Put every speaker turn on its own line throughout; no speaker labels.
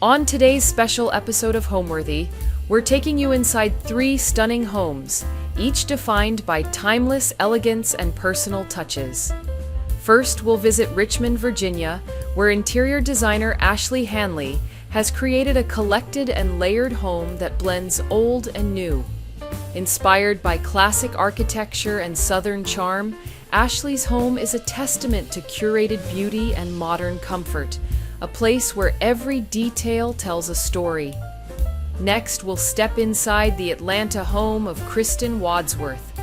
On today's special episode of Homeworthy, we're taking you inside 3 stunning homes, each defined by timeless elegance and personal touches. First, we'll visit Richmond, Virginia, where interior designer Ashley Hanley has created a collected and layered home that blends old and new. Inspired by classic architecture and southern charm, Ashley's home is a testament to curated beauty and modern comfort, a place where every detail tells a story. Next, we'll step inside the Atlanta home of Kristen Wadsworth.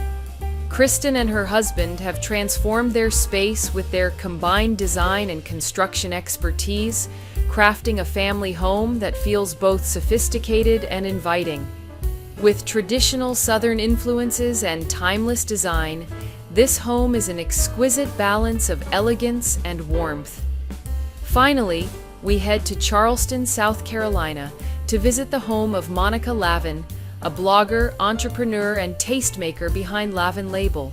Kristen and her husband have transformed their space with their combined design and construction expertise, crafting a family home that feels both sophisticated and inviting. With traditional Southern influences and timeless design, this home is an exquisite balance of elegance and warmth. Finally, we head to Charleston, South Carolina, to visit the home of Monica Lavin, a blogger, entrepreneur, and tastemaker behind Lavin Label.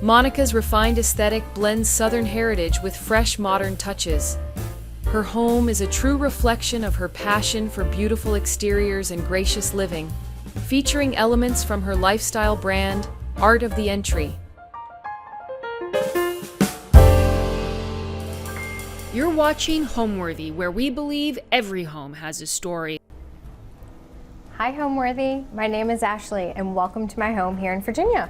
Monica's refined aesthetic blends Southern heritage with fresh modern touches. Her home is a true reflection of her passion for beautiful exteriors and gracious living, featuring elements from her lifestyle brand, Art of the Entry. You're watching Homeworthy, where we believe every home has a story.
Hi Homeworthy, my name is Ashley and welcome to my home here in Virginia.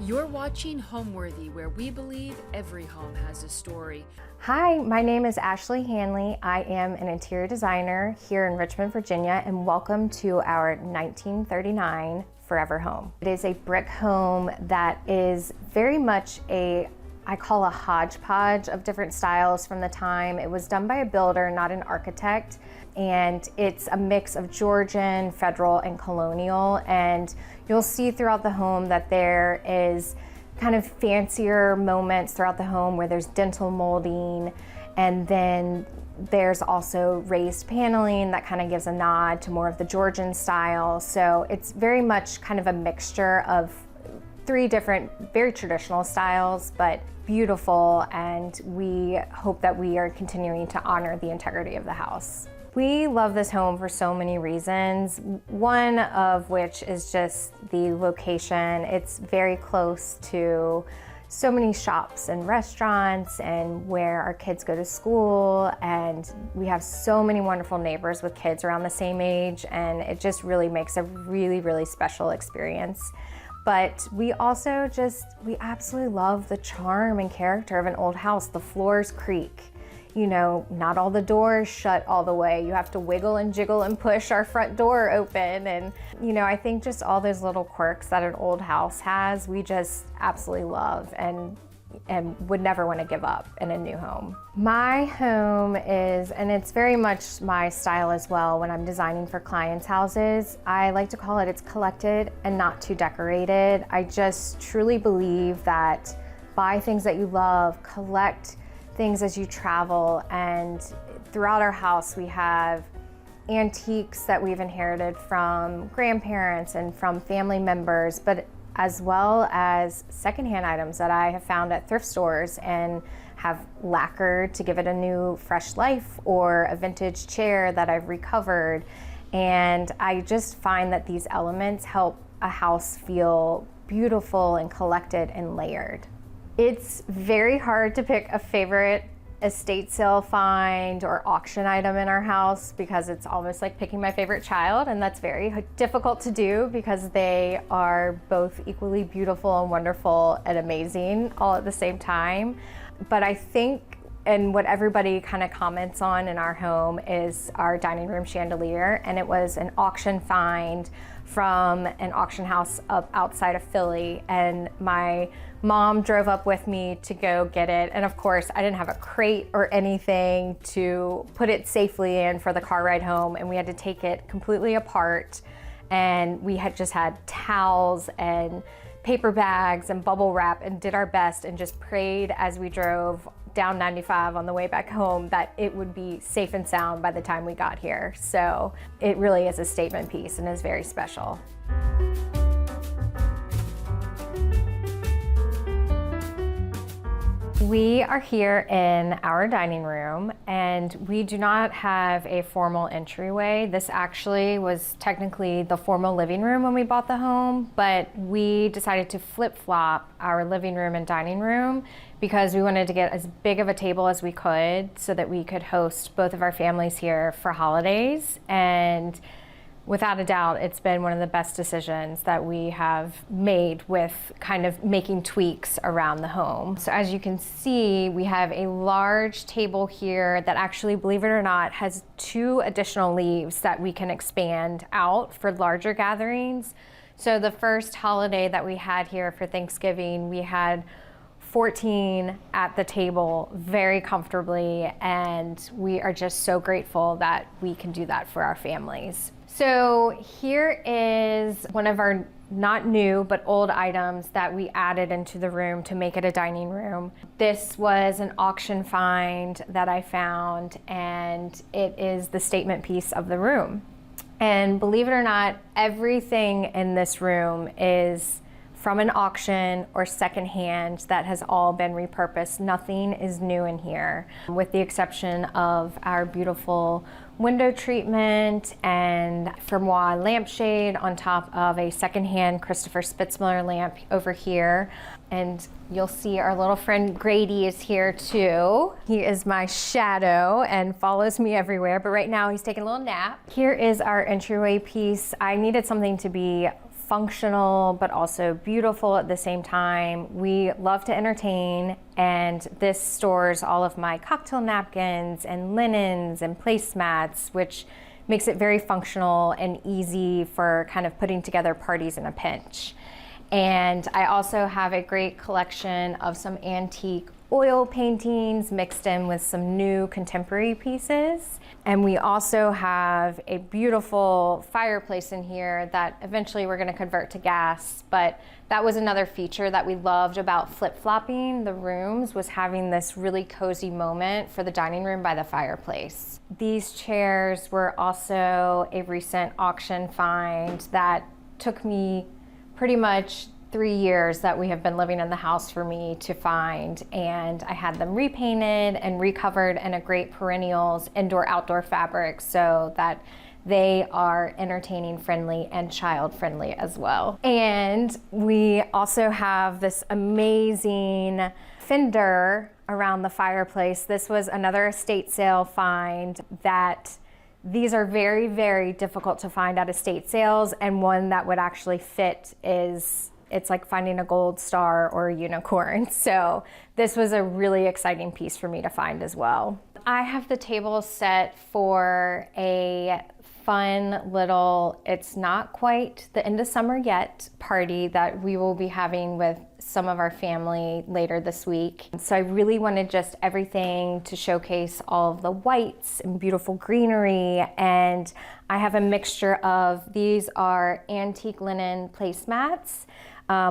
You're watching Homeworthy, where we believe every home has a story.
Hi, my name is Ashley Hanley. I am an interior designer here in Richmond, Virginia, and welcome to our 1939 Forever home. It is a brick home that is very much I call a hodgepodge of different styles from the time. It was done by a builder, not an architect, and it's a mix of Georgian, federal, and colonial, and you'll see throughout the home that there is kind of fancier moments throughout the home where there's dental molding, and then there's also raised paneling that kind of gives a nod to more of the Georgian style. So it's very much kind of a mixture of 3 different, very traditional styles, but beautiful, and we hope that we are continuing to honor the integrity of the house. We love this home for so many reasons, one of which is just the location. It's very close to so many shops and restaurants and where our kids go to school, and we have so many wonderful neighbors with kids around the same age, and it just really makes a really, really special experience. But we also we absolutely love the charm and character of an old house. The floors creak. You know, not all the doors shut all the way. You have to wiggle and jiggle and push our front door open. And, you know, I think just all those little quirks that an old house has, we just absolutely love and would never want to give up in a new home. My home is, and it's very much my style as well when I'm designing for clients' houses, I like to call it's collected and not too decorated. I just truly believe that buy things that you love, collect things as you travel, and throughout our house we have antiques that we've inherited from grandparents and from family members, but as well as secondhand items that I have found at thrift stores and have lacquered to give it a new fresh life, or a vintage chair that I've recovered. And I just find that these elements help a house feel beautiful and collected and layered. It's very hard to pick a favorite estate sale find or auction item in our house, because it's almost like picking my favorite child, and that's very difficult to do because they are both equally beautiful and wonderful and amazing all at the same time. But I think, and what everybody kind of comments on in our home, is our dining room chandelier, and it was an auction find from an auction house up outside of Philly, and my mom drove up with me to go get it, and of course I didn't have a crate or anything to put it safely in for the car ride home, and we had to take it completely apart, and we had just had towels and paper bags and bubble wrap and did our best and just prayed as we drove down 95 on the way back home that it would be safe and sound by the time we got here. So it really is a statement piece and is very special. We are here in our dining room, and we do not have a formal entryway. This actually was technically the formal living room when we bought the home, but we decided to flip-flop our living room and dining room because we wanted to get as big of a table as we could so that we could host both of our families here for holidays. And without a doubt, it's been one of the best decisions that we have made with kind of making tweaks around the home. So as you can see, we have a large table here that actually, believe it or not, has 2 additional leaves that we can expand out for larger gatherings. So the first holiday that we had here for Thanksgiving, we had 14 at the table very comfortably, and we are just so grateful that we can do that for our families. So here is one of our not new but old items that we added into the room to make it a dining room. This was an auction find that I found, and it is the statement piece of the room. And believe it or not, everything in this room is from an auction or secondhand that has all been repurposed. Nothing is new in here, with the exception of our beautiful window treatment and Fermois lampshade on top of a secondhand Christopher Spitzmiller lamp over here. And you'll see our little friend Grady is here too. He is my shadow and follows me everywhere, but right now he's taking a little nap. Here is our entryway piece. I needed something to be functional but also beautiful at the same time. We love to entertain, and this stores all of my cocktail napkins and linens and placemats, which makes it very functional and easy for kind of putting together parties in a pinch. And I also have a great collection of some antique oil paintings mixed in with some new contemporary pieces. And we also have a beautiful fireplace in here that eventually we're going to convert to gas. But that was another feature that we loved about flip-flopping the rooms, was having this really cozy moment for the dining room by the fireplace. These chairs were also a recent auction find that took me pretty much 3 years that we have been living in the house for me to find, and I had them repainted and recovered in a great perennials indoor-outdoor fabric so that they are entertaining friendly and child friendly as well. And we also have this amazing fender around the fireplace. This was another estate sale find that these are very, very difficult to find at estate sales, and one that would actually fit is, it's like finding a gold star or a unicorn. So this was a really exciting piece for me to find as well. I have the table set for a fun little, it's not quite the end of summer yet, party that we will be having with some of our family later this week. So I really wanted just everything to showcase all of the whites and beautiful greenery, and I have a mixture of, these are antique linen placemats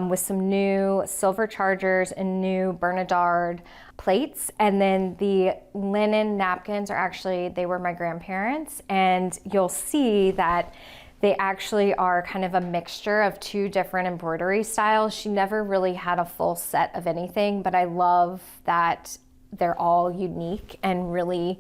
with some new silver chargers and new Bernardard plates. And then the linen napkins are actually, they were my grandparents, and you'll see that they actually are kind of a mixture of 2 different embroidery styles. She never really had a full set of anything, but I love that they're all unique and really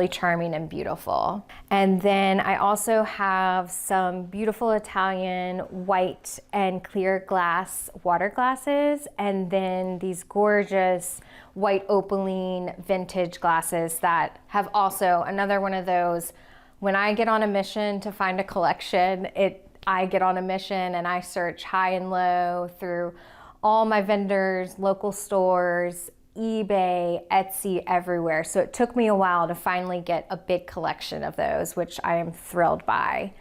charming and beautiful. And then I also have some beautiful Italian white and clear glass water glasses, and then these gorgeous white opaline vintage glasses that have also, another one of those, when I get on a mission to find a collection, I get on a mission and I search high and low through all my vendors, local stores, eBay, Etsy, everywhere. So it took me a while to finally get a big collection of those, which I am thrilled by.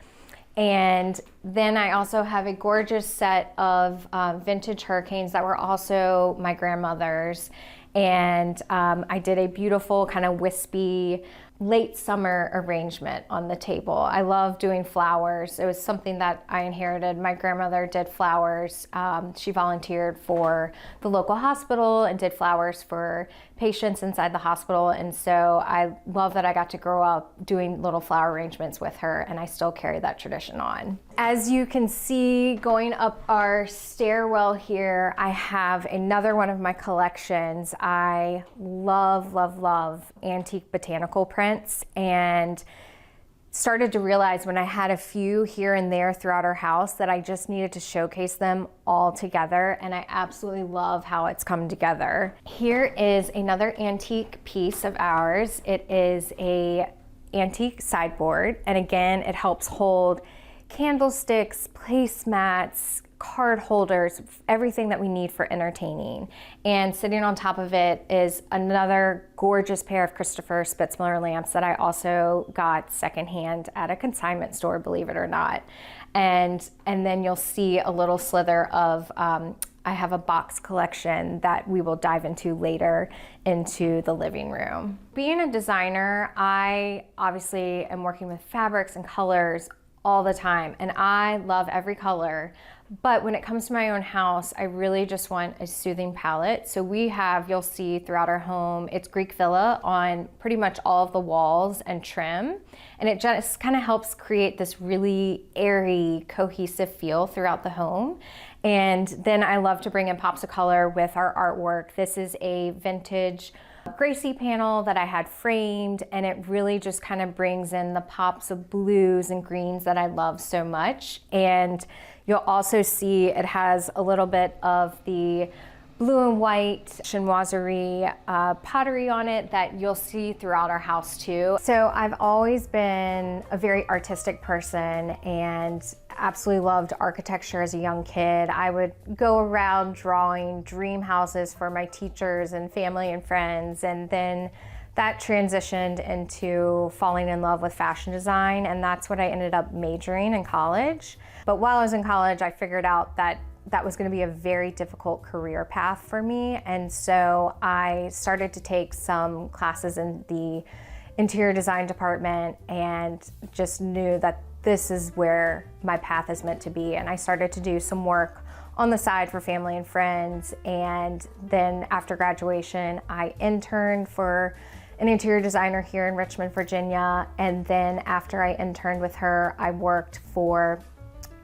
And then I also have a gorgeous set of vintage hurricanes that were also my grandmother's. And I did a beautiful kind of wispy late summer arrangement on the table. I love doing flowers. It was something that I inherited. My grandmother did flowers. She volunteered for the local hospital and did flowers for patients inside the hospital. And so I love that I got to grow up doing little flower arrangements with her, and I still carry that tradition on. As you can see, going up our stairwell here, I have another one of my collections. I love, love, love antique botanical prints, and started to realize when I had a few here and there throughout our house that I just needed to showcase them all together, and I absolutely love how it's come together. Here is another antique piece of ours. It is a antique sideboard, and again, it helps hold candlesticks, placemats, card holders, everything that we need for entertaining. And sitting on top of it is another gorgeous pair of Christopher Spitzmiller lamps that I also got secondhand at a consignment store, believe it or not. And then you'll see a little slither of, I have a box collection that we will dive into later into the living room. Being a designer, I obviously am working with fabrics and colors all the time, and I love every color. But when it comes to my own house, I really just want a soothing palette. So we have, you'll see throughout our home, it's Greek Villa on pretty much all of the walls and trim. And it just kind of helps create this really airy, cohesive feel throughout the home. And then I love to bring in pops of color with our artwork. This is a vintage Gracie panel that I had framed, and it really just kind of brings in the pops of blues and greens that I love so much. And you'll also see it has a little bit of the blue and white chinoiserie pottery on it that you'll see throughout our house too. So I've always been a very artistic person and absolutely loved architecture as a young kid. I would go around drawing dream houses for my teachers and family and friends, and then that transitioned into falling in love with fashion design, and that's what I ended up majoring in college. But while I was in college, I figured out that that was going to be a very difficult career path for me, and so I started to take some classes in the interior design department and just knew that this is where my path is meant to be. And I started to do some work on the side for family and friends, and then after graduation I interned for an interior designer here in Richmond, Virginia, and then after I interned with her, I worked for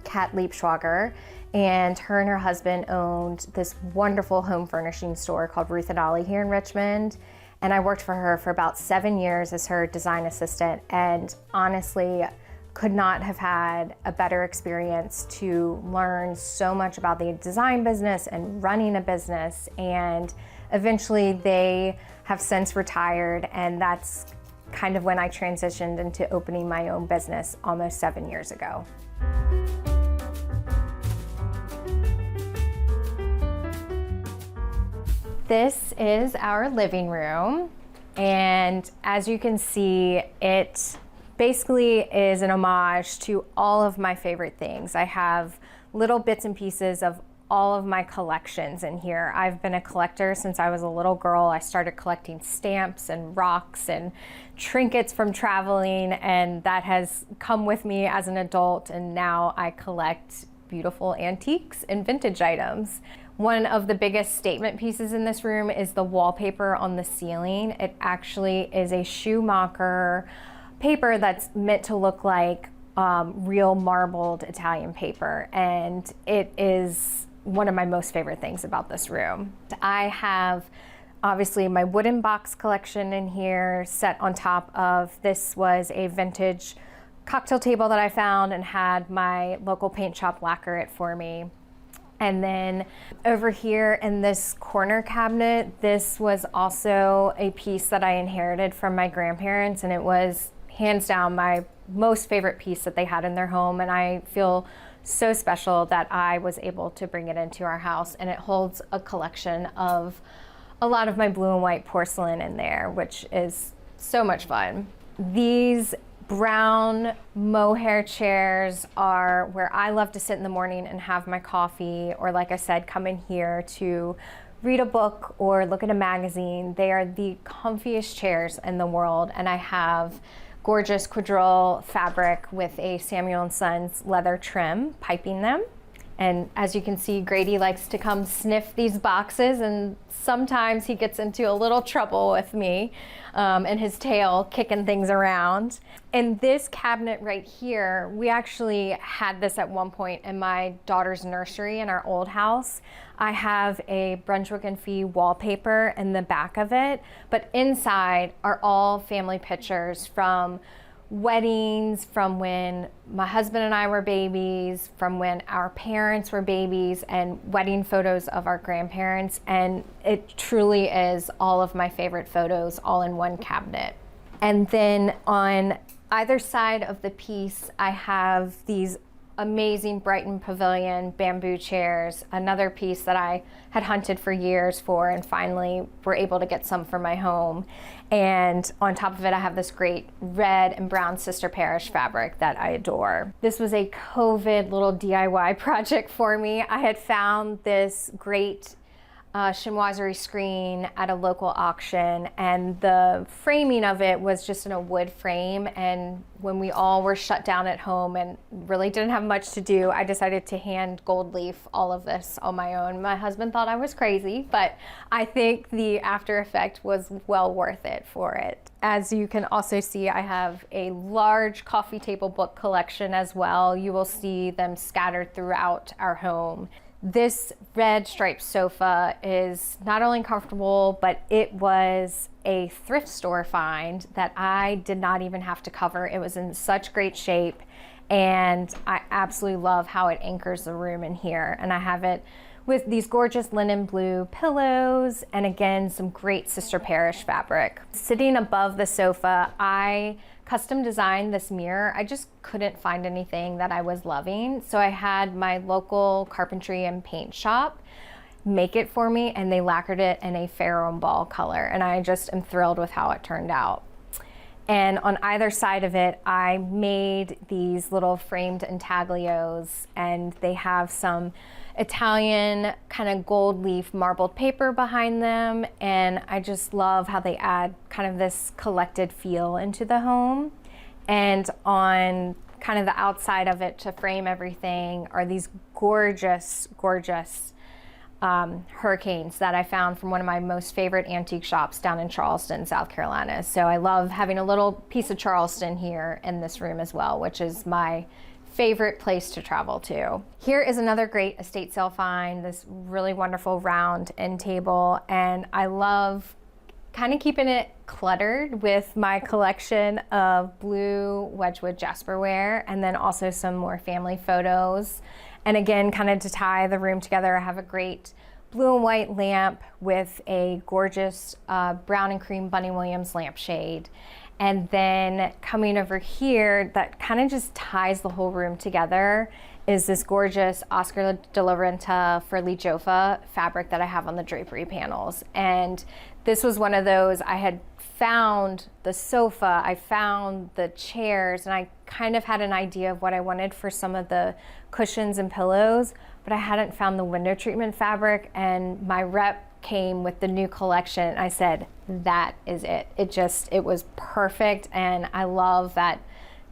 Kat Liebschwager, and her husband owned this wonderful home furnishing store called Ruth and Ollie here in Richmond. And I worked for her for about 7 years as her design assistant, and honestly could not have had a better experience to learn so much about the design business and running a business. And eventually they have since retired, and that's kind of when I transitioned into opening my own business almost 7 years ago. This is our living room, and as you can see, it basically is an homage to all of my favorite things. I have little bits and pieces of all of my collections in here. I've been a collector since I was a little girl. I started collecting stamps and rocks and trinkets from traveling, and that has come with me as an adult, and now I collect beautiful antiques and vintage items. One of the biggest statement pieces in this room is the wallpaper on the ceiling. It actually is a Schumacher paper that's meant to look like real marbled Italian paper, and it is one of my most favorite things about this room. I have obviously my wooden box collection in here set on top of, this was a vintage cocktail table that I found and had my local paint shop lacquer it for me. And then over here in this corner cabinet, this was also a piece that I inherited from my grandparents, and it was hands down my most favorite piece that they had in their home, and I feel so special that I was able to bring it into our house. And it holds a collection of a lot of my blue and white porcelain in there, which is so much fun. These brown mohair chairs are where I love to sit in the morning and have my coffee, or like I said, come in here to read a book or look at a magazine. They are the comfiest chairs in the world, and I have gorgeous quadrille fabric with a Samuel & Sons leather trim piping them. And as you can see, Grady likes to come sniff these boxes, and sometimes he gets into a little trouble with me and his tail kicking things around. And this cabinet right here, we actually had this at one point in my daughter's nursery in our old house. I have a Brunswick and Fee wallpaper in the back of it, but inside are all family pictures from weddings, from when my husband and I were babies, from when our parents were babies, and wedding photos of our grandparents. And it truly is all of my favorite photos all in one cabinet. And then on either side of the piece, I have these amazing Brighton Pavilion bamboo chairs, another piece that I had hunted for years for and finally were able to get some for my home. And on top of it, I have this great red and brown Sister Parish fabric that I adore. This was a COVID little DIY project for me. I had found this great chinoiserie screen at a local auction, and the framing of it was just in a wood frame. And when we all were shut down at home and really didn't have much to do, I decided to hand gold leaf all of this on my own. My husband thought I was crazy, but I think the after effect was well worth it for it. As you can also see, I have a large coffee table book collection as well. You will see them scattered throughout our home. This red striped sofa is not only comfortable, but it was a thrift store find that I did not even have to cover. It was in such great shape, and I absolutely love how it anchors the room in here. And I have it with these gorgeous linen blue pillows, and again, some great Sister Parish fabric. Sitting above the sofa, I custom designed this mirror. I just couldn't find anything that I was loving, so I had my local carpentry and paint shop make it for me, and they lacquered it in a Pharaoh ball color, and I just am thrilled with how it turned out. And on either side of it, I made these little framed intaglios, and they have some Italian kind of gold leaf marbled paper behind them, and I just love how they add kind of this collected feel into the home. And on kind of the outside of it to frame everything are these gorgeous, gorgeous hurricanes that I found from one of my most favorite antique shops down in Charleston, South Carolina. So I love having a little piece of Charleston here in this room as well, which is my favorite place to travel to. Here is another great estate sale find, this really wonderful round end table, and I love kind of keeping it cluttered with my collection of blue Wedgwood Jasperware, and then also some more family photos. And again, kind of to tie the room together, I have a great blue and white lamp with a gorgeous brown and cream Bunny Williams lampshade. And then coming over here, that kind of just ties the whole room together, is this gorgeous Oscar de la Renta for Lee Joffa fabric that I have on the drapery panels. And this was one of those, I had found the sofa, I found the chairs, and I kind of had an idea of what I wanted for some of the cushions and pillows, but I hadn't found the window treatment fabric, and my rep came with the new collection. I said, that is it. It was perfect, and I love that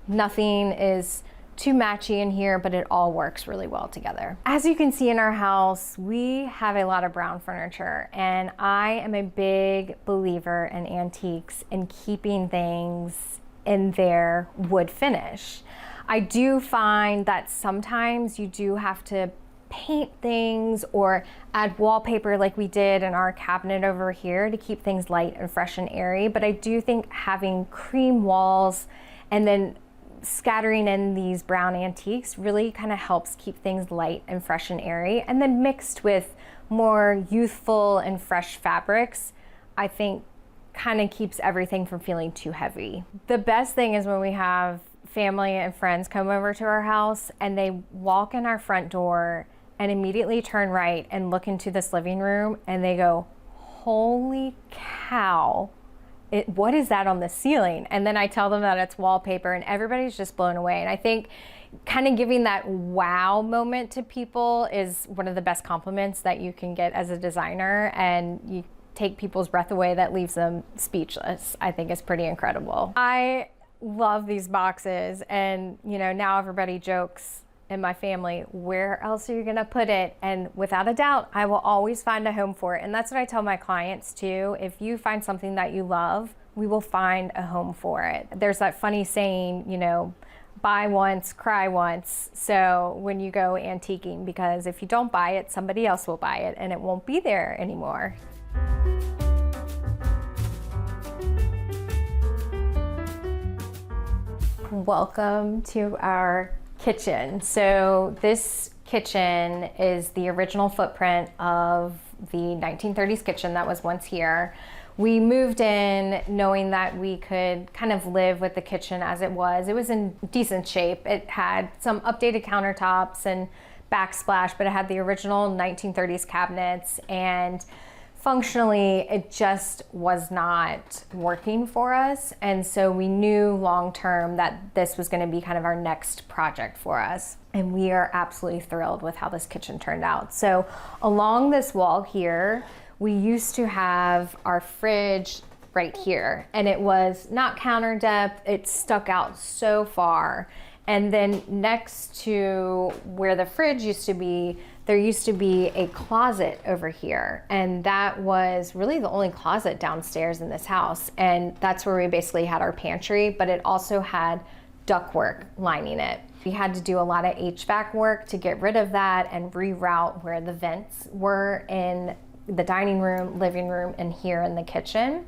nothing is too matchy in here, but it all works really well together. As you can see in our house, we have a lot of brown furniture, and I am a big believer in antiques and keeping things in their wood finish. I do find that sometimes you do have to paint things or add wallpaper like we did in our cabinet over here to keep things light and fresh and airy, but I do think having cream walls and then scattering in these brown antiques really kind of helps keep things light and fresh and airy, and then mixed with more youthful and fresh fabrics, I think kind of keeps everything from feeling too heavy. The best thing is when we have family and friends come over to our house and they walk in our front door and immediately turn right and look into this living room and they go, holy cow, what is that on the ceiling? And then I tell them that it's wallpaper, and everybody's just blown away. And I think kind of giving that wow moment to people is one of the best compliments that you can get as a designer, and you take people's breath away that leaves them speechless. I think is pretty incredible. I love these boxes, and now everybody jokes in my family, where else are you gonna put it? And without a doubt, I will always find a home for it. And that's what I tell my clients too. If you find something that you love, we will find a home for it. There's that funny saying, buy once, cry once. So when you go antiquing, because if you don't buy it, somebody else will buy it and it won't be there anymore. Welcome to our kitchen. So this kitchen is the original footprint of the 1930s kitchen that was once here. We moved in knowing that we could kind of live with the kitchen as it was. It was in decent shape. It had some updated countertops and backsplash, but it had the original 1930s cabinets, and functionally, it just was not working for us. And so we knew long term that this was going to be kind of our next project for us. And we are absolutely thrilled with how this kitchen turned out. So along this wall here, we used to have our fridge right here, and it was not counter depth. It stuck out so far. And then next to where the fridge used to be, there used to be a closet over here. And that was really the only closet downstairs in this house. And that's where we basically had our pantry, but it also had ductwork lining it. We had to do a lot of HVAC work to get rid of that and reroute where the vents were in the dining room, living room, and here in the kitchen.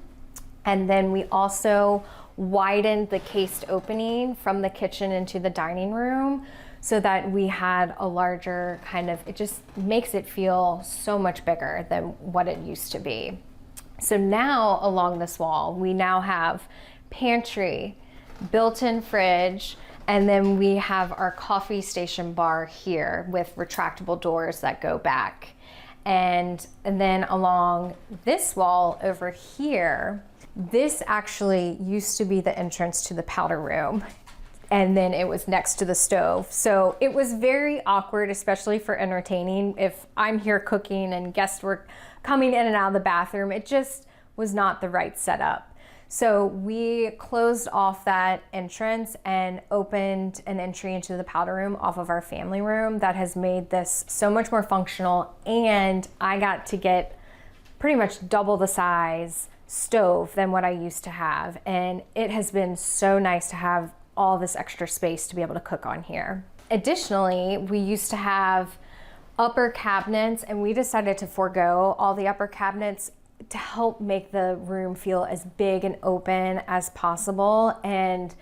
And then we also widened the cased opening from the kitchen into the dining room so that we had a larger it just makes it feel so much bigger than what it used to be. So now along this wall, we now have pantry, built-in fridge, and then we have our coffee station bar here with retractable doors that go back. And then along this wall over here, this actually used to be the entrance to the powder room, and then it was next to the stove. So it was very awkward, especially for entertaining. If I'm here cooking and guests were coming in and out of the bathroom, it just was not the right setup. So we closed off that entrance and opened an entry into the powder room off of our family room. That has made this so much more functional, and I got to get pretty much double the size stove than what I used to have. And it has been so nice to have all this extra space to be able to cook on here. Additionally, we used to have upper cabinets, and we decided to forego all the upper cabinets to help make the room feel as big and open as possible. And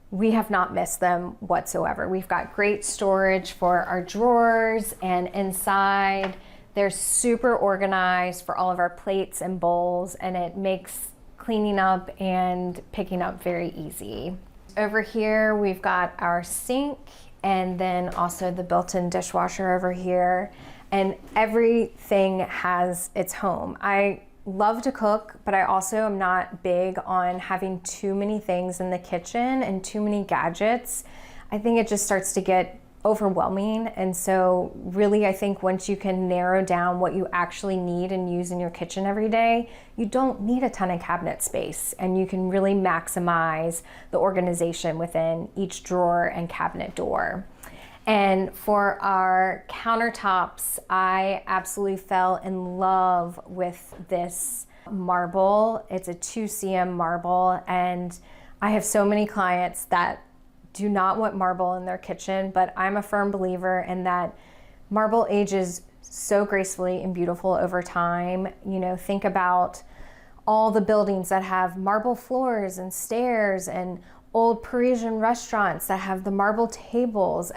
we have not missed them whatsoever. We've got great storage for our drawers, and inside they're super organized for all of our plates and bowls, and it makes cleaning up and picking up very easy. Over here, we've got our sink, and then also the built-in dishwasher over here, and everything has its home. I love to cook, but I also am not big on having too many things in the kitchen and too many gadgets. I think it just starts to get overwhelming. And so really, I think once you can narrow down what you actually need and use in your kitchen every day, you don't need a ton of cabinet space, and you can really maximize the organization within each drawer and cabinet door. And for our countertops, I absolutely fell in love with this marble. It's a 2cm marble, and I have so many clients that do not want marble in their kitchen, but I'm a firm believer in that marble ages so gracefully and beautiful over time. Think about all the buildings that have marble floors and stairs, and old Parisian restaurants that have the marble tables.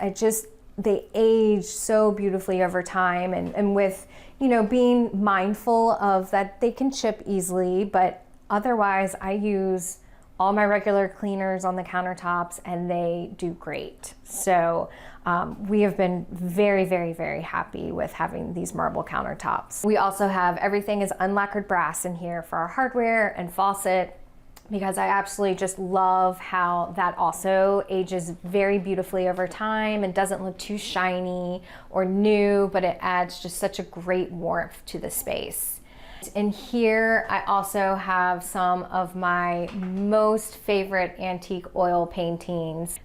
They age so beautifully over time, and with, being mindful of that they can chip easily, but otherwise I use all my regular cleaners on the countertops and they do great. So we have been very, very, very happy with having these marble countertops. We also have everything is unlacquered brass in here for our hardware and faucet. because I absolutely just love how that also ages very beautifully over time and doesn't look too shiny or new, but it adds just such a great warmth to the space. In here, I also have some of my most favorite antique oil paintings.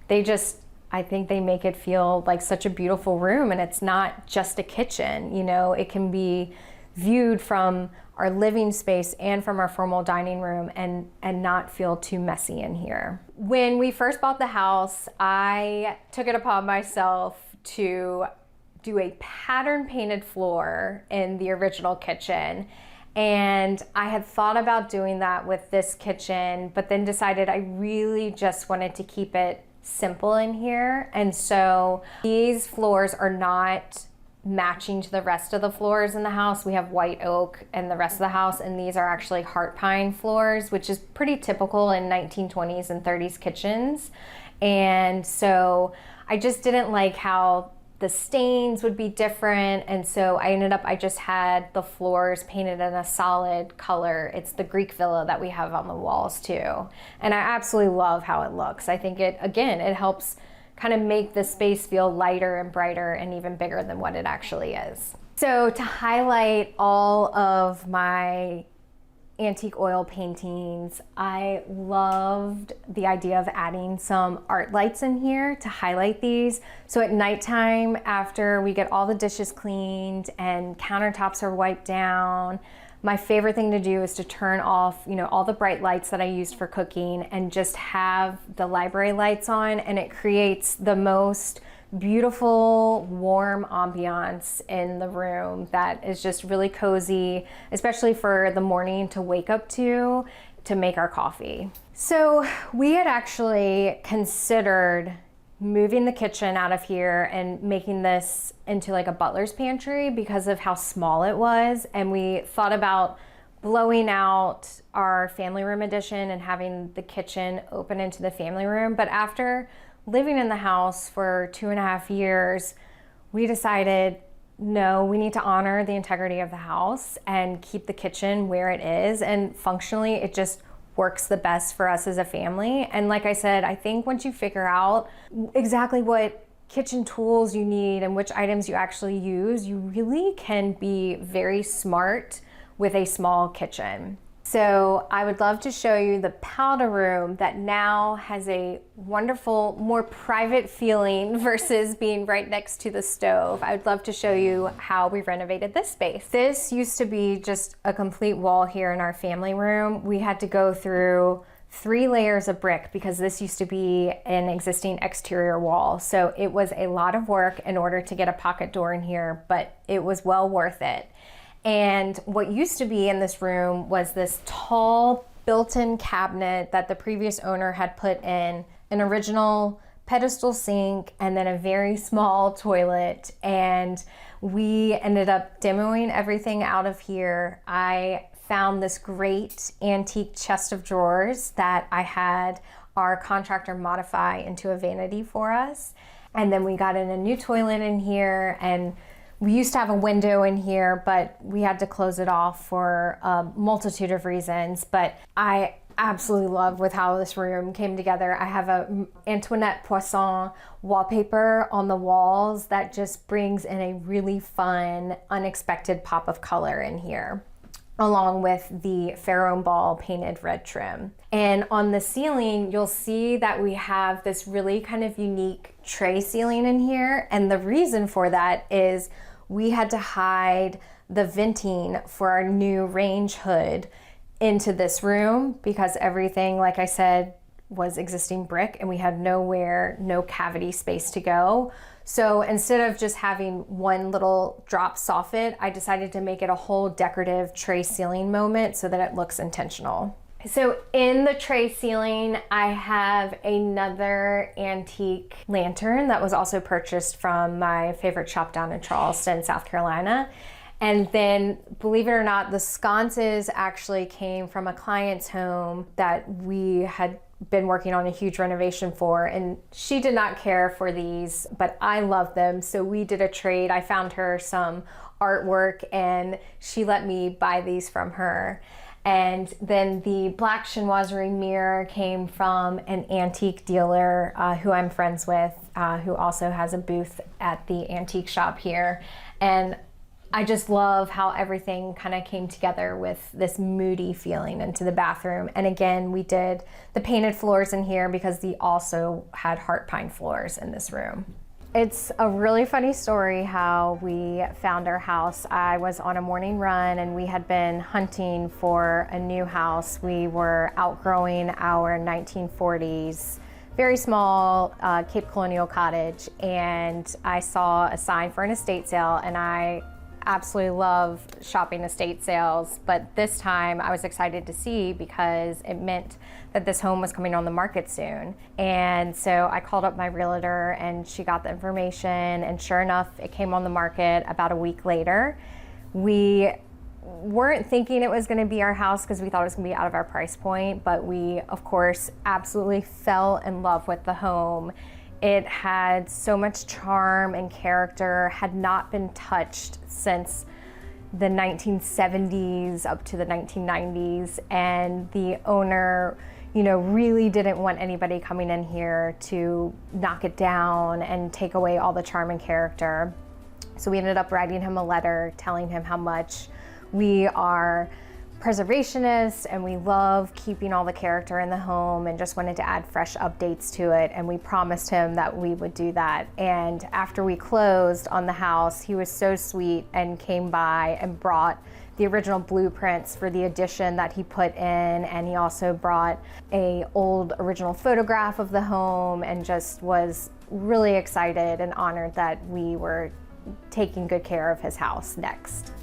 I think they make it feel like such a beautiful room, and it's not just a kitchen, you know, it can be viewed from our living space and from our formal dining room and not feel too messy in here. When we first bought the house, I took it upon myself to do a pattern painted floor in the original kitchen. And I had thought about doing that with this kitchen, but then decided I really just wanted to keep it simple in here. And so these floors are not matching to the rest of the floors in the house. We have white oak in the rest of the house, and these are actually heart pine floors, which is pretty typical in 1920s and 30s kitchens. And so I just didn't like how the stains would be different, and so I just had the floors painted in a solid color. It's the Greek villa that we have on the walls too, and I absolutely love how it looks. I think it helps kind of make the space feel lighter and brighter and even bigger than what it actually is. So to highlight all of my antique oil paintings, I loved the idea of adding some art lights in here to highlight these. So at nighttime, after we get all the dishes cleaned and countertops are wiped down, my favorite thing to do is to turn off, you know, all the bright lights that I used for cooking and just have the library lights on, and it creates the most beautiful, warm ambiance in the room that is just really cozy, especially for the morning to wake up to make our coffee. So we had actually considered moving the kitchen out of here and making this into like a butler's pantry because of how small it was. And we thought about blowing out our family room addition and having the kitchen open into the family room. But after living in the house for 2.5 years, we decided, no, we need to honor the integrity of the house and keep the kitchen where it is. And functionally, it just works the best for us as a family. And like I said, I think once you figure out exactly what kitchen tools you need and which items you actually use, you really can be very smart with a small kitchen. So I would love to show you the powder room that now has a wonderful, more private feeling versus being right next to the stove. I would love to show you how we renovated this space. This used to be just a complete wall here in our family room. We had to go through 3 layers of brick because this used to be an existing exterior wall. So it was a lot of work in order to get a pocket door in here, but it was well worth it. And what used to be in this room was this tall built-in cabinet that the previous owner had put in an original pedestal sink and then a very small toilet. And we ended up demoing everything out of here. I found this great antique chest of drawers that I had our contractor modify into a vanity for us. And then we got in a new toilet in here, and we used to have a window in here, but we had to close it off for a multitude of reasons. But I absolutely love with how this room came together. I have a Antoinette Poisson wallpaper on the walls that just brings in a really fun, unexpected pop of color in here, along with the Pharaoh ball painted red trim. And on the ceiling, you'll see that we have this really kind of unique tray ceiling in here. And the reason for that is we had to hide the venting for our new range hood into this room because everything, like I said, was existing brick and we had no cavity space to go. So instead of just having one little drop soffit, I decided to make it a whole decorative tray ceiling moment so that it looks intentional. So in the tray ceiling, I have another antique lantern that was also purchased from my favorite shop down in Charleston, South Carolina. And then, believe it or not, the sconces actually came from a client's home that we had been working on a huge renovation for, and she did not care for these, but I love them, so we did a trade. I found her some artwork and she let me buy these from her. And then the black chinoiserie mirror came from an antique dealer who I'm friends with, who also has a booth at the antique shop here. And I just love how everything kind of came together with this moody feeling into the bathroom. And again, we did the painted floors in here because they also had heart pine floors in this room. It's a really funny story how we found our house. I was on a morning run and we had been hunting for a new house. We were outgrowing our 1940s, very small Cape Colonial cottage, and I saw a sign for an estate sale, and I absolutely love shopping estate sales, but this time I was excited to see because it meant that this home was coming on the market soon. And so I called up my realtor and she got the information, and sure enough, it came on the market about a week later. We weren't thinking it was going to be our house because we thought it was going to be out of our price point, but we, of course, absolutely fell in love with the home. It had so much charm and character, had not been touched since the 1970s up to the 1990s, and the owner, really didn't want anybody coming in here to knock it down and take away all the charm and character. So we ended up writing him a letter telling him how much we are preservationists and we love keeping all the character in the home and just wanted to add fresh updates to it, and we promised him that we would do that. And after we closed on the house, he was so sweet and came by and brought the original blueprints for the addition that he put in, and he also brought a old original photograph of the home and just was really excited and honored that we were taking good care of his house next.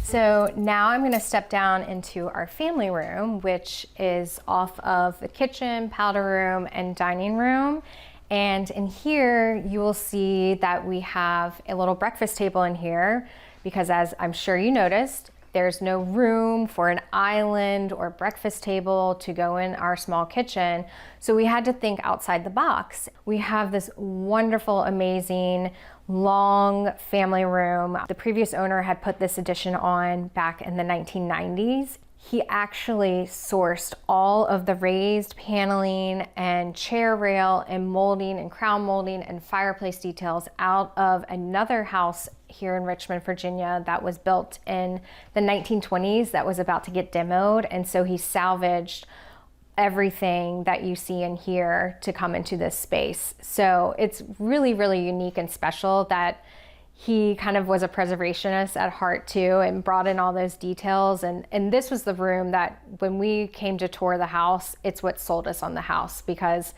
So now I'm going to step down into our family room, which is off of the kitchen, powder room, and dining room. And in here, you will see that we have a little breakfast table in here because, as I'm sure you noticed, there's no room for an island or breakfast table to go in our small kitchen. So we had to think outside the box. We have this wonderful, amazing, long family room. The previous owner had put this addition on back in the 1990s. He actually sourced all of the raised paneling and chair rail and molding and crown molding and fireplace details out of another house here in Richmond, Virginia that was built in the 1920s that was about to get demoed. And so he salvaged everything that you see in here to come into this space. So it's really, really unique and special that he kind of was a preservationist at heart too and brought in all those details. And this was the room that when we came to tour the house, it's what sold us on the house, because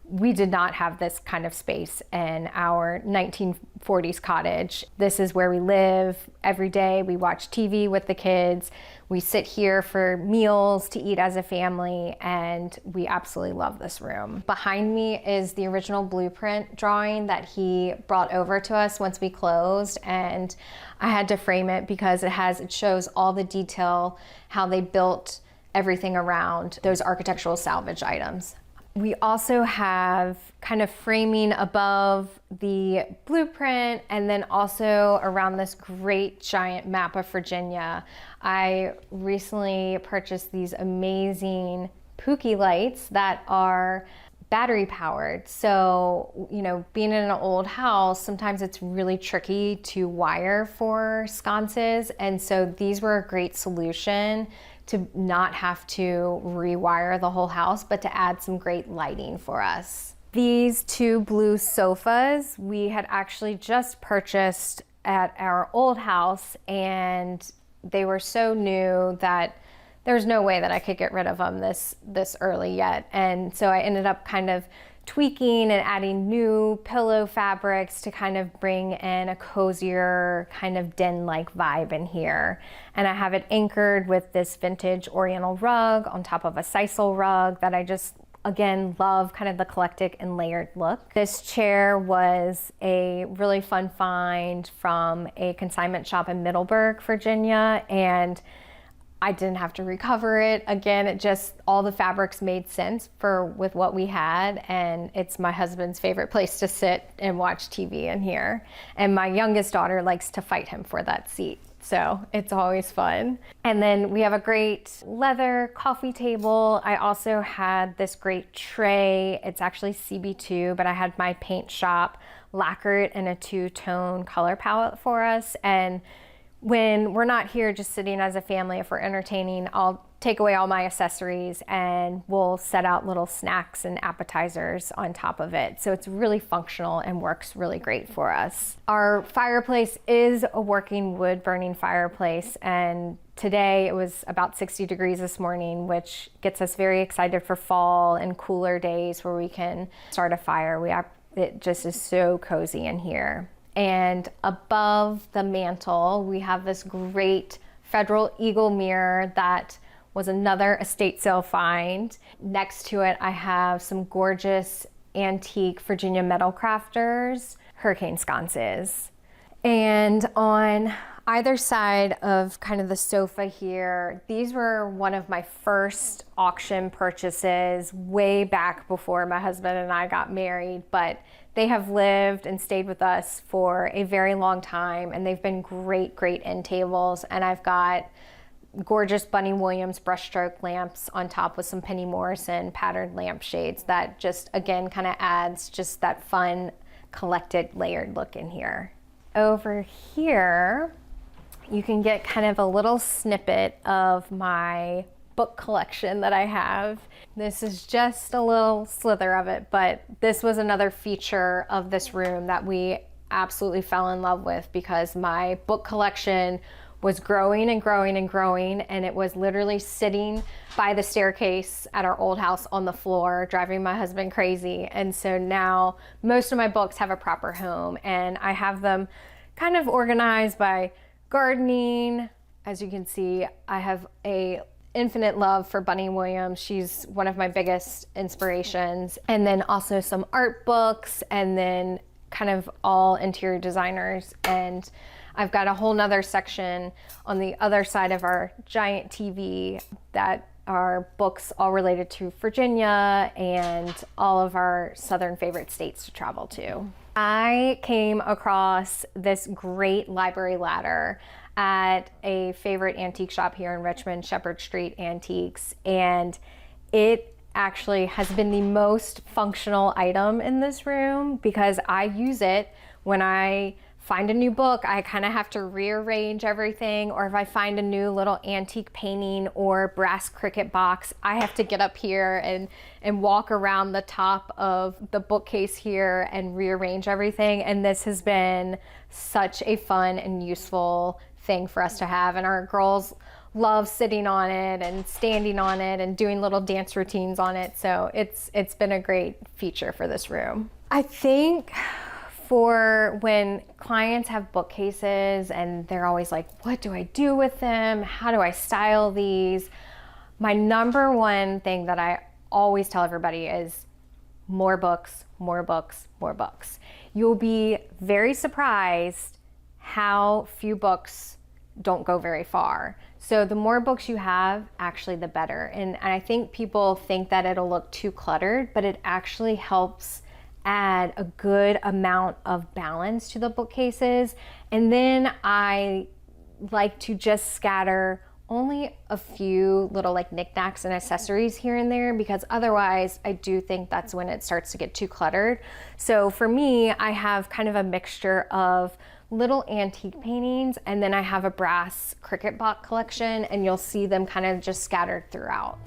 we did not have this kind of space in our 1940s cottage. This is where we live every day. We watch TV with the kids. We sit here for meals to eat as a family, and we absolutely love this room. Behind me is the original blueprint drawing that he brought over to us once we closed, and I had to frame it because it shows all the detail, how they built everything around those architectural salvage items. We also have kind of framing above the blueprint, and then also around this great giant map of Virginia. I recently purchased these amazing Pookie lights that are battery powered. So, being in an old house, sometimes it's really tricky to wire for sconces. And so these were a great solution to not have to rewire the whole house, but to add some great lighting for us. These two blue sofas we had actually just purchased at our old house, and they were so new that there's no way that I could get rid of them this early yet. And so I ended up kind of tweaking and adding new pillow fabrics to kind of bring in a cozier kind of den-like vibe in here. And I have it anchored with this vintage oriental rug on top of a sisal rug that I just, again, love kind of the eclectic and layered look. This chair was a really fun find from a consignment shop in Middleburg, Virginia, and I didn't have to recover it. Again, it just, all the fabrics made sense with what we had, and it's my husband's favorite place to sit and watch TV in here. And my youngest daughter likes to fight him for that seat. So it's always fun. And then we have a great leather coffee table. I also had this great tray. It's actually CB2, but I had my paint shop lacquer it in a two-tone color palette for us. And when we're not here just sitting as a family, if we're entertaining, I'll take away all my accessories and we'll set out little snacks and appetizers on top of it. So it's really functional and works really great for us. Our fireplace is a working wood burning fireplace, and today it was about 60 degrees this morning, which gets us very excited for fall and cooler days where we can start a fire. It just is so cozy in here. And above the mantle, we have this great Federal Eagle mirror that was another estate sale find. Next to it, I have some gorgeous antique Virginia metal crafters, hurricane sconces. And on either side of kind of the sofa here, these were one of my first auction purchases way back before my husband and I got married, but they have lived and stayed with us for a very long time, and they've been great, great end tables. And I've got gorgeous Bunny Williams brushstroke lamps on top with some Penny Morrison patterned lampshades that just, again, kind of adds just that fun, collected, layered look in here. Over here, you can get kind of a little snippet of my book collection that I have. This is just a little slither of it, but this was another feature of this room that we absolutely fell in love with, because my book collection was growing and growing and growing, and it was literally sitting by the staircase at our old house on the floor, driving my husband crazy. And so now most of my books have a proper home, and I have them kind of organized by gardening. As you can see, I have a infinite love for Bunny Williams. She's one of my biggest inspirations. And then also some art books, and then kind of all interior designers. And I've got a whole nother section on the other side of our giant TV that are books all related to Virginia and all of our southern favorite states to travel to. I came across this great library ladder at a favorite antique shop here in Richmond, Shepherd Street Antiques, and it actually has been the most functional item in this room, because I use it when I find a new book. I kind of have to rearrange everything, or if I find a new little antique painting or brass cricket box, I have to get up here and walk around the top of the bookcase here and rearrange everything. And this has been such a fun and useful thing for us to have, and our girls love sitting on it and standing on it and doing little dance routines on it. So it's been a great feature for this room. I think for when clients have bookcases and they're always like, what do I do with them? How do I style these? My number one thing that I always tell everybody is more books, more books, more books. You'll be very surprised how few books don't go very far. So the more books you have, actually the better. And I think people think that it'll look too cluttered, but it actually helps add a good amount of balance to the bookcases. And then I like to just scatter only a few little like knickknacks and accessories here and there, because otherwise I do think that's when it starts to get too cluttered. So for me, I have kind of a mixture of little antique paintings, and then I have a brass cricket box collection, and you'll see them kind of just scattered throughout.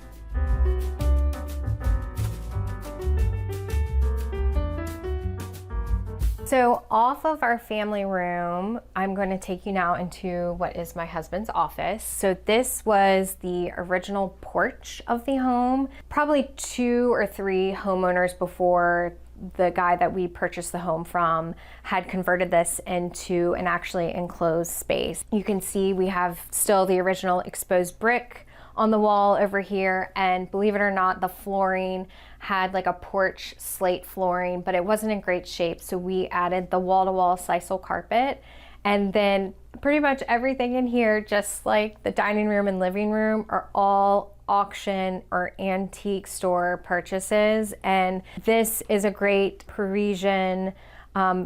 So off of our family room, I'm going to take you now into what is my husband's office. So this was the original porch of the home. Probably 2 or 3 homeowners before the guy that we purchased the home from had converted this into an actually enclosed space. You can see we have still the original exposed brick on the wall over here, and believe it or not, the flooring had like a porch slate flooring, but it wasn't in great shape, so we added the wall-to-wall sisal carpet, And then pretty much everything in here, just like the dining room and living room, are all auction or antique store purchases. And this is a great Parisian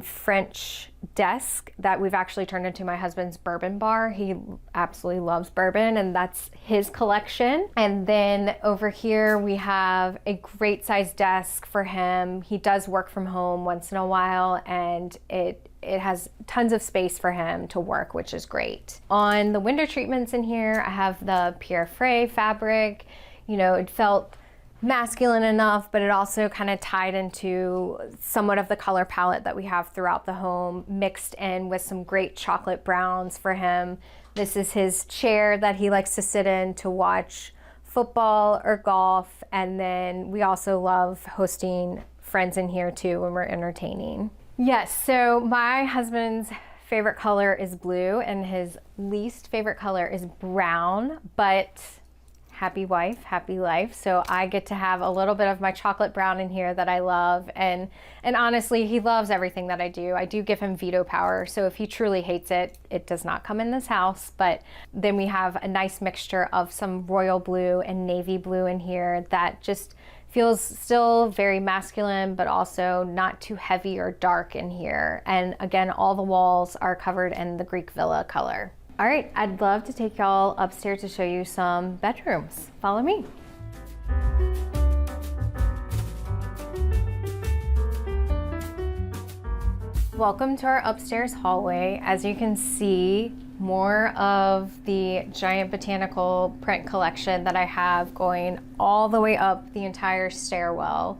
French desk that we've actually turned into my husband's bourbon bar. He absolutely loves bourbon, and that's his collection. And then over here we have a great size desk for him. He does work from home once in a while, and it has tons of space for him to work, which is great. On the window treatments in here, I have the Pierre Fray fabric. You know, it felt masculine enough, but it also kind of tied into somewhat of the color palette that we have throughout the home, mixed in with some great chocolate browns for him. This is his chair that he likes to sit in to watch football or golf. And then we also love hosting friends in here too when we're entertaining. Yes, so my husband's favorite color is blue and his least favorite color is brown, but happy wife, happy life. So I get to have a little bit of my chocolate brown in here that I love. And honestly, he loves everything that I do. I do give him veto power. So if he truly hates it, it does not come in this house. But then we have a nice mixture of some royal blue and navy blue in here that just feels still very masculine, but also not too heavy or dark in here. And again, all the walls are covered in the Greek villa color. All right, I'd love to take y'all upstairs to show you some bedrooms. Follow me. Welcome to our upstairs hallway. As you can see, more of the giant botanical print collection that I have going all the way up the entire stairwell.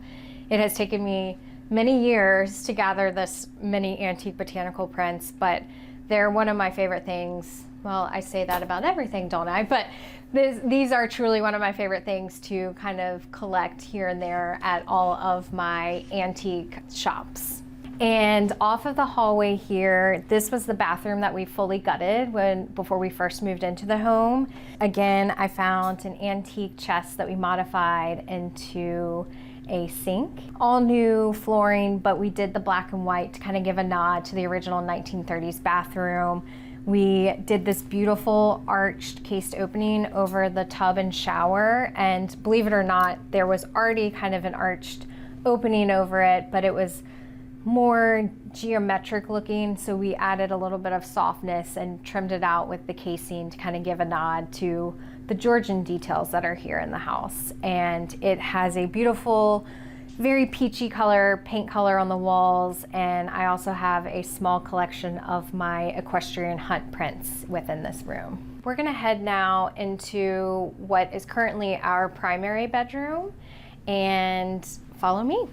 It has taken me many years to gather this many antique botanical prints, but they're one of my favorite things. Well, I say that about everything, don't I? But these are truly one of my favorite things to kind of collect here and there at all of my antique shops. And off of the hallway here, this was the bathroom that we fully gutted before we first moved into the home. Again, I found an antique chest that we modified into a sink. All new flooring, but we did the black and white to kind of give a nod to the original 1930s bathroom. We did this beautiful arched cased opening over the tub and shower, and believe it or not, there was already kind of an arched opening over it, but it was more geometric looking, so we added a little bit of softness and trimmed it out with the casing to kind of give a nod to the Georgian details that are here in the house. And it has a beautiful, very peachy color, paint color on the walls, and I also have a small collection of my equestrian hunt prints within this room. We're gonna head now into what is currently our primary bedroom, and follow me.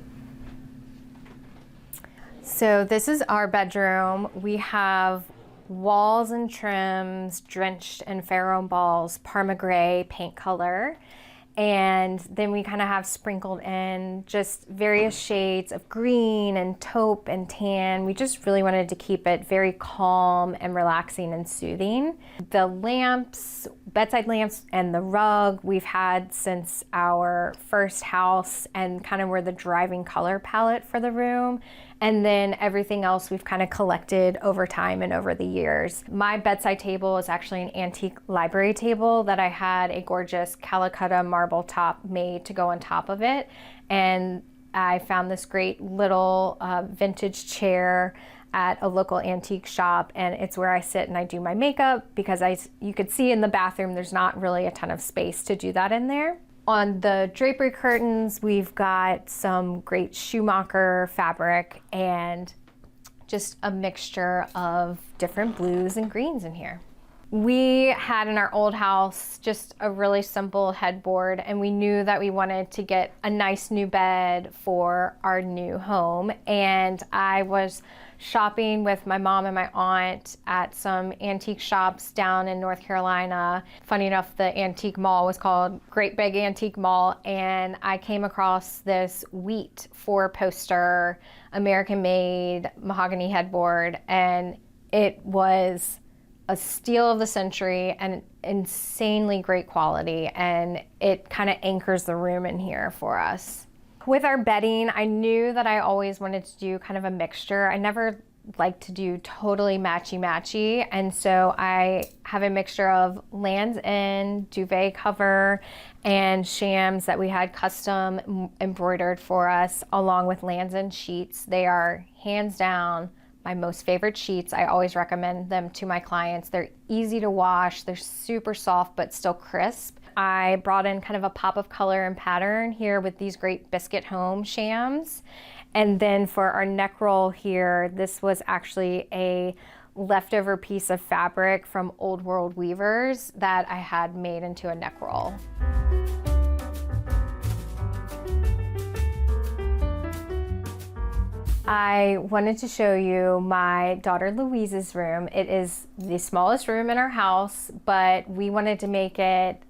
So this is our bedroom. We have walls and trims drenched in Pharaoh balls, Parma gray paint color. And then we kind of have sprinkled in just various shades of green and taupe and tan. We just really wanted to keep it very calm and relaxing and soothing. The lamps, bedside lamps, and the rug we've had since our first house and kind of were the driving color palette for the room. And then everything else we've kind of collected over time and over the years. My bedside table is actually an antique library table that I had a gorgeous Calcutta marble top made to go on top of it. And I found this great little vintage chair at a local antique shop, and it's where I sit and I do my makeup because you could see in the bathroom there's not really a ton of space to do that in there. On the drapery curtains, we've got some great Schumacher fabric and just a mixture of different blues and greens in here. We had in our old house just a really simple headboard, and we knew that we wanted to get a nice new bed for our new home. And I was shopping with my mom and my aunt at some antique shops down in North Carolina. Funny enough, the antique mall was called Great Big Antique Mall, and I came across this wheat 4-poster American-made mahogany headboard, and it was a steal of the century and insanely great quality, and it kind of anchors the room in here for us. With our bedding, I knew that I always wanted to do kind of a mixture. I never like to do totally matchy-matchy, and so I have a mixture of Lands' End duvet cover and shams that we had custom embroidered for us, along with Lands' End sheets. They are hands down my most favorite sheets. I always recommend them to my clients. They're easy to wash, they're super soft but still crisp. I brought in kind of a pop of color and pattern here with these great Biscuit Home shams. And then for our neck roll here, this was actually a leftover piece of fabric from Old World Weavers that I had made into a neck roll. I wanted to show you my daughter Louise's room. It is the smallest room in our house, but we wanted to make it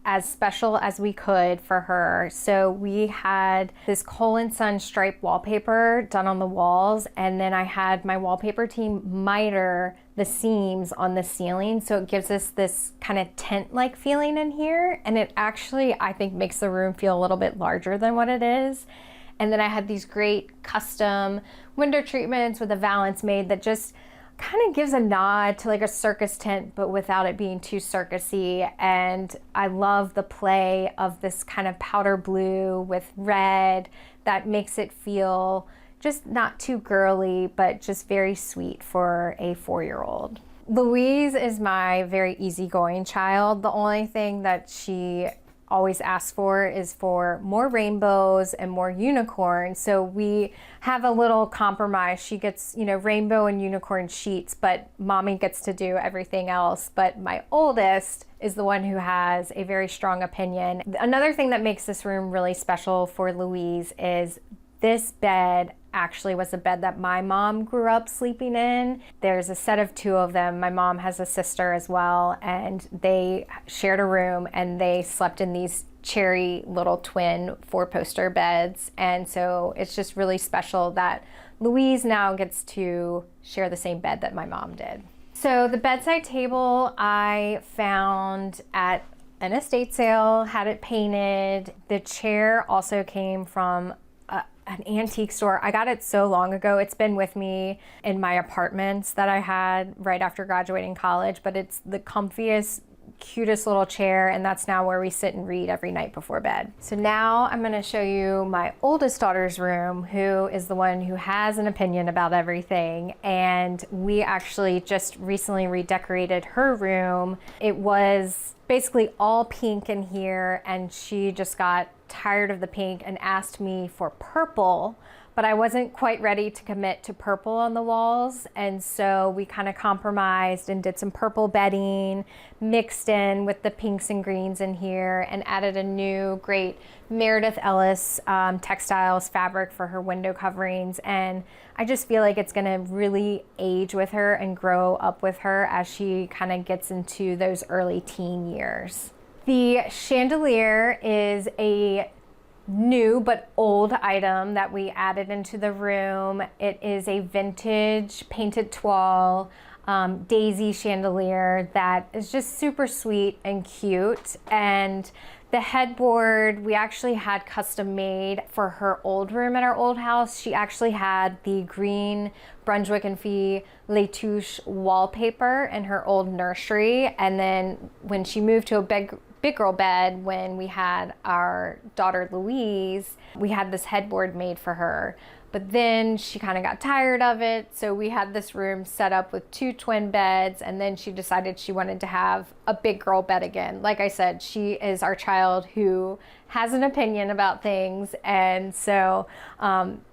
as special as we could for her. So we had this Cole and Son striped wallpaper done on the walls, and then I had my wallpaper team miter the seams on the ceiling, so it gives us this kind of tent-like feeling in here, and it actually, I think, makes the room feel a little bit larger than what it is. And then I had these great custom window treatments with a valance made that just kind of gives a nod to like a circus tent, but without it being too circusy. And I love the play of this kind of powder blue with red that makes it feel just not too girly, but just very sweet for a 4-year-old. Louise is my very easygoing child. The only thing that she always asks for is for more rainbows and more unicorns. So we have a little compromise. She gets, rainbow and unicorn sheets, but mommy gets to do everything else. But my oldest is the one who has a very strong opinion. Another thing that makes this room really special for Louise is this bed actually was a bed that my mom grew up sleeping in. There's a set of 2 of them. My mom has a sister as well, and they shared a room and they slept in these cherry little twin 4-poster beds. And so it's just really special that Louise now gets to share the same bed that my mom did. So the bedside table I found at an estate sale, had it painted. The chair also came from an antique store. I got it so long ago. It's been with me in my apartments that I had right after graduating college, but it's the comfiest, cutest little chair, and that's now where we sit and read every night before bed. So now I'm gonna show you my oldest daughter's room, who is the one who has an opinion about everything, and we actually just recently redecorated her room. It was basically all pink in here, and she just got tired of the pink and asked me for purple, but I wasn't quite ready to commit to purple on the walls, and so we kind of compromised and did some purple bedding mixed in with the pinks and greens in here, and added a new great Meredith Ellis textiles fabric for her window coverings. And I just feel like it's gonna really age with her and grow up with her as she kind of gets into those early teen years. The chandelier is a new but old item that we added into the room. It is a vintage painted toile daisy chandelier that is just super sweet and cute. And the headboard we actually had custom made for her old room at our old house. She actually had the green Brunswick and Fee Les Touches wallpaper in her old nursery, and then when she moved to a big girl bed when we had our daughter Louise, we had this headboard made for her. But then she kind of got tired of it, so we had this room set up with 2 twin beds, and then she decided she wanted to have a big girl bed again. Like I said, she is our child who has an opinion about things, and so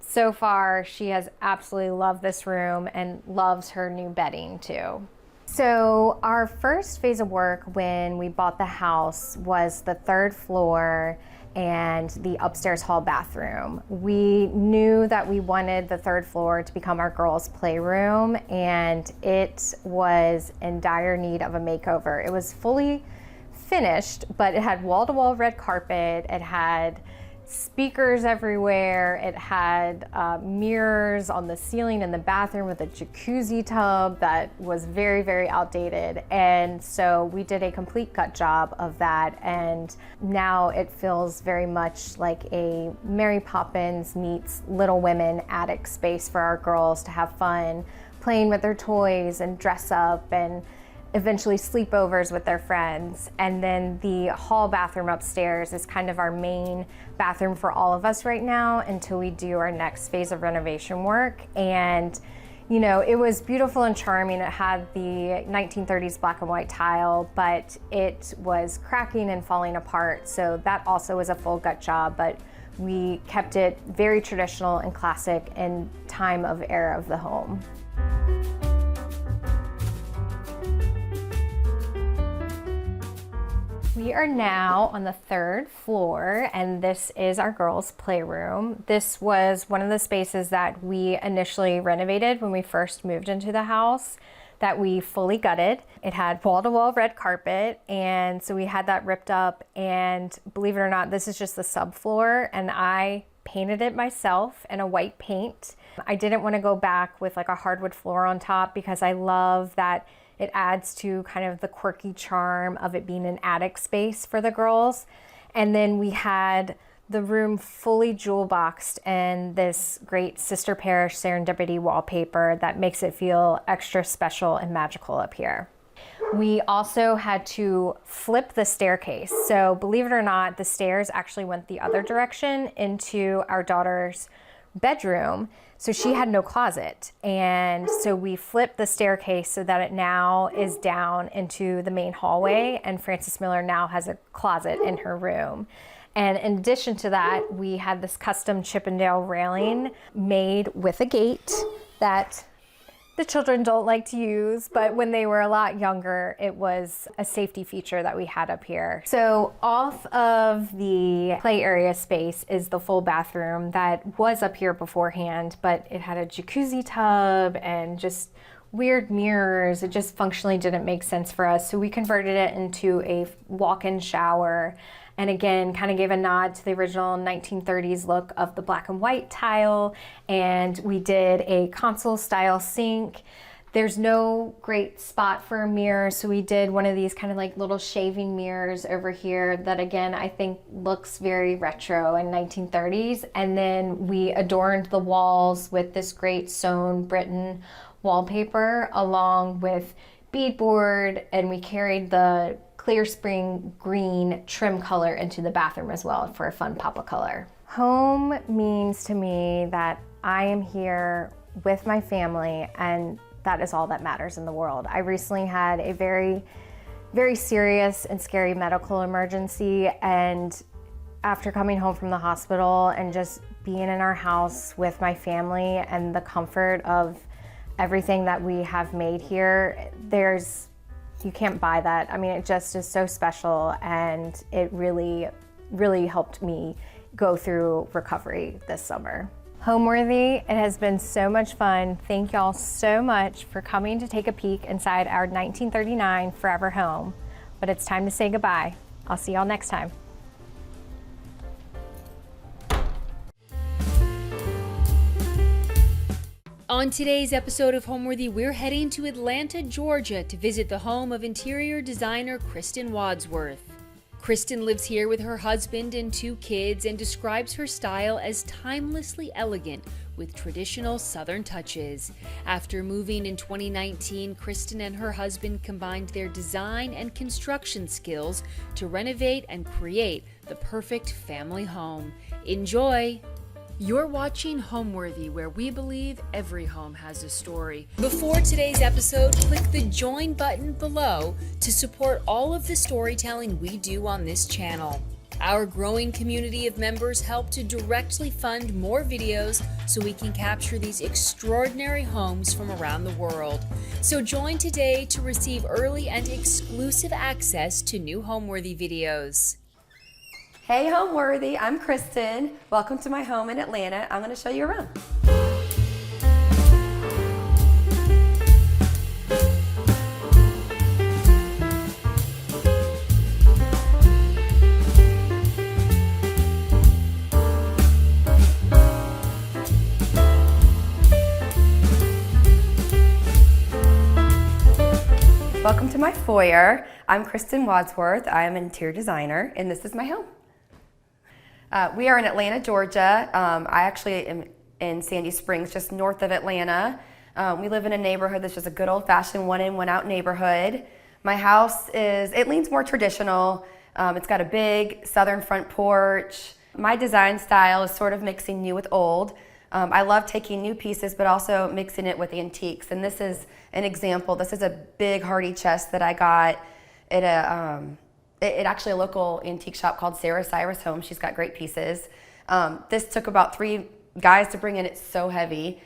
so far she has absolutely loved this room and loves her new bedding too. So our first phase of work when we bought the house was the 3rd floor and the upstairs hall bathroom. We knew that we wanted the 3rd floor to become our girls' playroom, and it was in dire need of a makeover. It was fully finished, but it had wall-to-wall red carpet, it had speakers everywhere, it had mirrors on the ceiling in the bathroom with a jacuzzi tub that was very, very outdated. And so we did a complete gut job of that, and now it feels very much like a Mary Poppins meets Little Women attic space for our girls to have fun playing with their toys and dress up, and eventually sleepovers with their friends. And then the hall bathroom upstairs is kind of our main bathroom for all of us right now until we do our next phase of renovation work. And you know, it was beautiful and charming. It had the 1930s black and white tile, but it was cracking and falling apart. So that also was a full gut job, but we kept it very traditional and classic and time of era of the home. We are now on the 3rd floor, and this is our girls' playroom. This was one of the spaces that we initially renovated when we first moved into the house that we fully gutted. It had wall-to-wall red carpet, and so we had that ripped up, and believe it or not, this is just the subfloor, and I painted it myself in a white paint. I didn't want to go back with like a hardwood floor on top because I love that it adds to kind of the quirky charm of it being an attic space for the girls. And then we had the room fully jewel boxed in this great Sister Parish Serendipity wallpaper that makes it feel extra special and magical up here. We also had to flip the staircase. So believe it or not, the stairs actually went the other direction into our daughter's bedroom. So she had no closet. And so we flipped the staircase so that it now is down into the main hallway, and Frances Miller now has a closet in her room. And in addition to that, we had this custom Chippendale railing made with a gate that the children don't like to use, but when they were a lot younger, it was a safety feature that we had up here. So off of the play area space is the full bathroom that was up here beforehand, but it had a jacuzzi tub and just weird mirrors. It just functionally didn't make sense for us. So we converted it into a walk-in shower. And again, kind of gave a nod to the original 1930s look of the black and white tile. And we did a console style sink. There's no great spot for a mirror, so we did one of these kind of like little shaving mirrors over here that again, I think looks very retro and 1930s. And then we adorned the walls with this great sewn Britain wallpaper along with beadboard, and we carried the clear spring green trim color into the bathroom as well for a fun pop of color. Home means to me that I am here with my family, and that is all that matters in the world. I recently had a very, very serious and scary medical emergency, and after coming home from the hospital and just being in our house with my family and the comfort of everything that we have made here, you can't buy that. I mean, it just is so special, and it really, really helped me go through recovery this summer. Homeworthy, it has been so much fun. Thank y'all so much for coming to take a peek inside our 1939 forever home. But it's time to say goodbye. I'll see y'all next time.
On today's episode of Homeworthy, we're heading to Atlanta, Georgia to visit the home of interior designer Kristen Wadsworth. Kristen lives here with her husband and 2 kids and describes her style as timelessly elegant with traditional Southern touches. After moving in 2019, Kristen and her husband combined their design and construction skills to renovate and create the perfect family home. Enjoy! You're watching Homeworthy, where we believe every home has a story. Before today's episode, click the join button below to support all of the storytelling we do on this channel. Our growing community of members help to directly fund more videos so we can capture these extraordinary homes from around the world. So join today to receive early and exclusive access to new Homeworthy videos.
Hey Homeworthy, I'm Kristen. Welcome to my home in Atlanta. I'm going to show you around. Welcome to my foyer. I'm Kristen Wadsworth. I am an interior designer, and this is my home. We are in Atlanta, Georgia. I actually am in Sandy Springs, just north of Atlanta. We live in a neighborhood that's just a good old-fashioned one-in, one-out neighborhood. My house it leans more traditional. It's got a big southern front porch. My design style is sort of mixing new with old. I love taking new pieces, but also mixing it with antiques. And this is an example. This is a big hardy chest that I got at actually a local antique shop called Sarah Cyrus Home. She's got great pieces. This took about 3 guys to bring in. It's so heavy.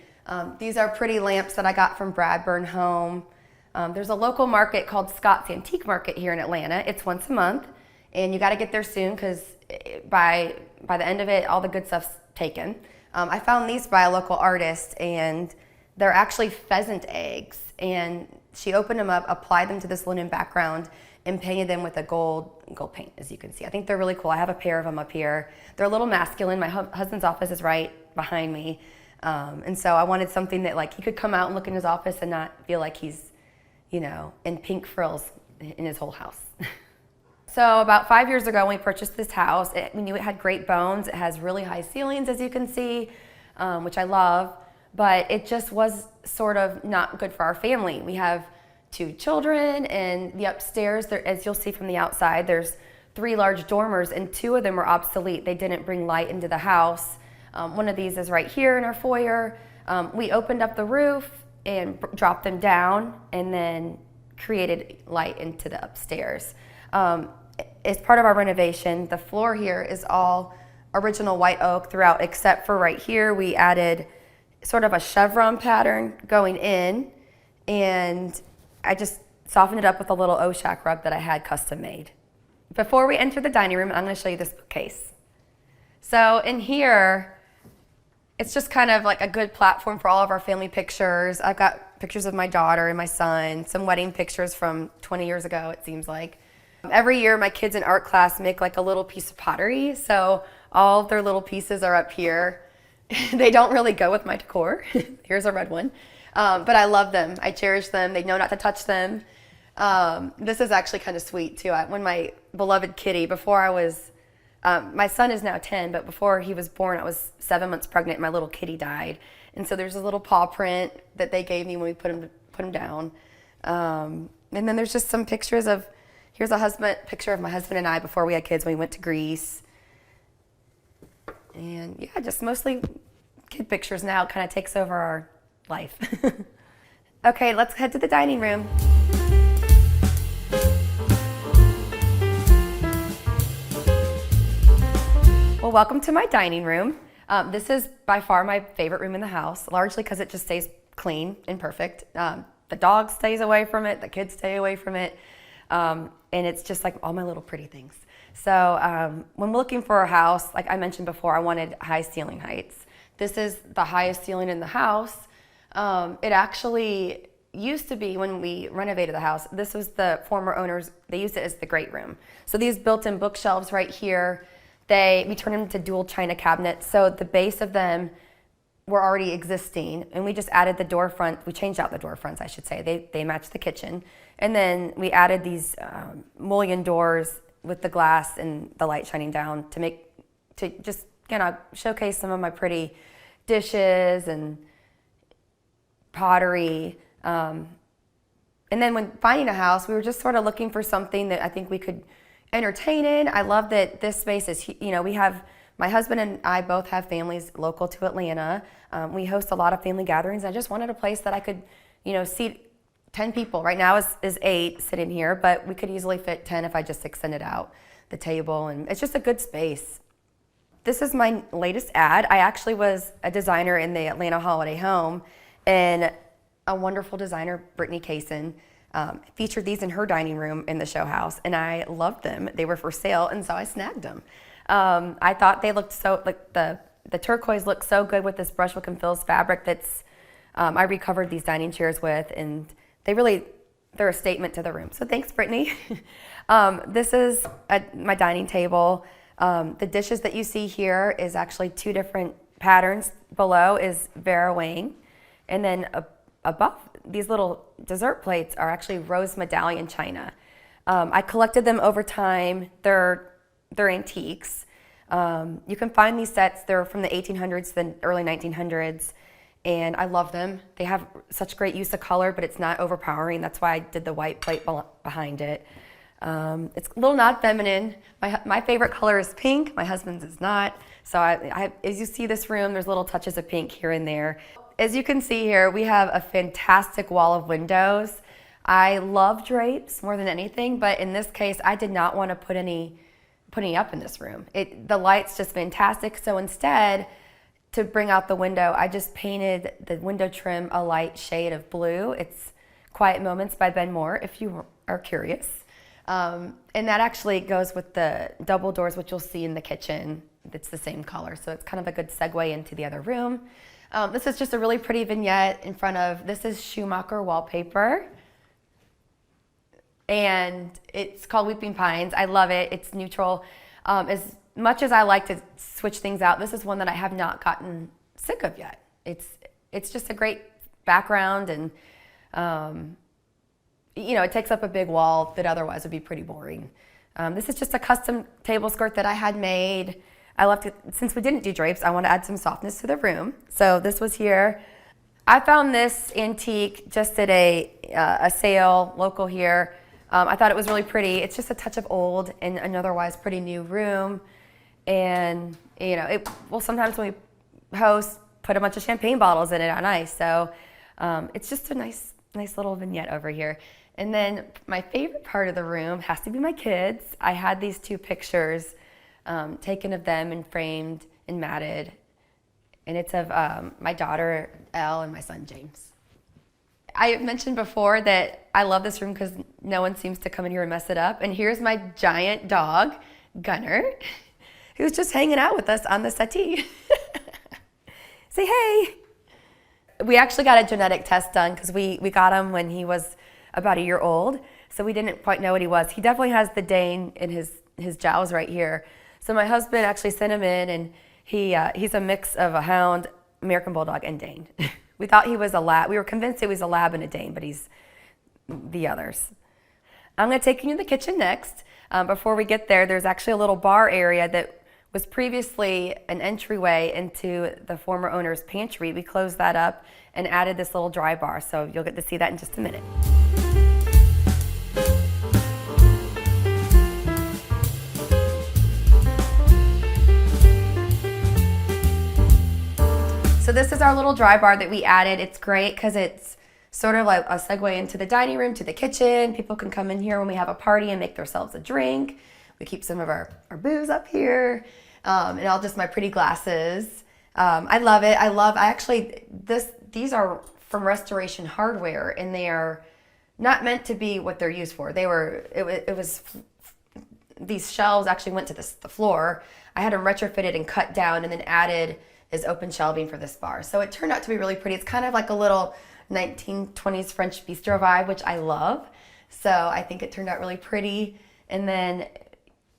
These are pretty lamps that I got from Bradburn Home. There's a local market called Scott's Antique Market here in Atlanta. It's once a month, and you got to get there soon because by the end of it, all the good stuff's taken. I found these by a local artist, and they're actually pheasant eggs. And she opened them up, applied them to this linen background, and painted them with a gold paint, as you can see. I think they're really cool. I have a pair of them up here. They're a little masculine. My husband's office is right behind me. And so I wanted something that like he could come out and look in his office and not feel like he's, in pink frills in his whole house. So about 5 years ago when we purchased this house, we knew it had great bones. It has really high ceilings, as you can see, which I love, but it just was sort of not good for our family. We have 2 children, and the upstairs, as you'll see from the outside, there's 3 large dormers, and 2 of them were obsolete. They didn't bring light into the house. One of these is right here in our foyer. We opened up the roof and dropped them down and then created light into the upstairs. As part of our renovation, the floor here is all original white oak throughout, except for right here. We added sort of a chevron pattern going in, and I just softened it up with a little O-Shack rug that I had custom made. Before we enter the dining room, I'm going to show you this bookcase. So in here, it's just kind of like a good platform for all of our family pictures. I've got pictures of my daughter and my son, some wedding pictures from 20 years ago, it seems like. Every year, my kids in art class make like a little piece of pottery, so all of their little pieces are up here. They don't really go with my decor. Here's a red one. But I love them. I cherish them. They know not to touch them. This is actually kind of sweet, too. When my beloved kitty, before I was, my son is now 10, but before he was born, I was 7 months pregnant, and my little kitty died. And so there's a little paw print that they gave me when we put him down. And then there's just some pictures of, here's a picture of my husband and I before we had kids when we went to Greece. And yeah, just mostly kid pictures now. It kind of takes over our life. Okay, let's head to the dining room. Well, welcome to my dining room. This is by far my favorite room in the house, largely because it just stays clean and perfect. The dog stays away from it, the kids stay away from it, and it's just like all my little pretty things. So when looking for a house, like I mentioned before, I wanted high ceiling heights. This is the highest ceiling in the house. It actually used to be, when we renovated the house, this was the former owners, they used it as the great room. So these built-in bookshelves right here, we turned them into dual china cabinets. So the base of them were already existing, and we just added the door front. We changed out the door fronts, I should say. They matched the kitchen. And then we added these mullion doors with the glass and the light shining down to just showcase some of my pretty dishes and pottery. And then when finding a house, we were just sort of looking for something that I think we could entertain in. I love that this space is, my husband and I both have families local to Atlanta. We host a lot of family gatherings. I just wanted a place that I could, seat 10 people. Right now is 8 sitting here, but we could easily fit 10 if I just extended out the table, and it's just a good space. This is my latest ad. I actually was a designer in the Atlanta Holiday Home, and a wonderful designer, Brittany Kaysen, featured these in her dining room in the show house, and I loved them. They were for sale, and so I snagged them. I thought they looked so, like the turquoise looked so good with this brushwork and fills fabric that's, I recovered these dining chairs with, and they're a statement to the room. So thanks, Brittany. This is my dining table. The dishes that you see here is actually 2 different patterns. Below is Vera Wang, and then above, these little dessert plates are actually rose medallion china. I collected them over time. They're antiques. You can find these sets. They're from the 1800s, the early 1900s, and I love them. They have such great use of color, but it's not overpowering. That's why I did the white plate behind it. It's a little not feminine. My favorite color is pink. My husband's is not. So as you see this room, there's little touches of pink here and there. As you can see here, we have a fantastic wall of windows. I love drapes more than anything, but in this case, I did not want to put any up in this room. The light's just fantastic. So instead, to bring out the window, I just painted the window trim a light shade of blue. It's Quiet Moments by Ben Moore, if you are curious. And that actually goes with the double doors, which you'll see in the kitchen. It's the same color, so it's kind of a good segue into the other room. This is just a really pretty vignette in front of, this is Schumacher wallpaper. And it's called Weeping Pines. I love it. It's neutral. As much as I like to switch things out, this is one that I have not gotten sick of yet. It's just a great background, and it takes up a big wall that otherwise would be pretty boring. This is just a custom table skirt that I had made. I love to, since we didn't do drapes, I want to add some softness to the room. So this was here. I found this antique just at a sale local here. I thought it was really pretty. It's just a touch of old in an otherwise pretty new room. And, sometimes when we host, put a bunch of champagne bottles in it on ice. So it's just a nice little vignette over here. And then my favorite part of the room has to be my kids. I had these two pictures taken of them and framed and matted. And it's of my daughter, Elle, and my son, James. I mentioned before that I love this room because no one seems to come in here and mess it up. And here's my giant dog, Gunner, who's just hanging out with us on the settee. Say hey. We actually got a genetic test done because we got him when he was about a year old. So we didn't quite know what he was. He definitely has the Dane in his jowls right here. So my husband actually sent him in, and he's a mix of a hound, American Bulldog, and Dane. We thought he was a lab. We were convinced it was a lab and a Dane, but he's the others. I'm going to take you to the kitchen next. Before we get there, there's actually a little bar area that was previously an entryway into the former owner's pantry. We closed that up and added this little dry bar, so you'll get to see that in just a minute. So this is our little dry bar that we added. It's great because it's sort of like a segue into the dining room, to the kitchen. People can come in here when we have a party and make themselves a drink. We keep some of our booze up here, and all just my pretty glasses. I love it. These are from Restoration Hardware, and they are not meant to be what they're used for. These shelves actually went to the floor. I had them retrofitted and cut down and then added as open shelving for this bar. So it turned out to be really pretty. It's kind of like a little 1920s French bistro vibe, which I love. So I think it turned out really pretty. And then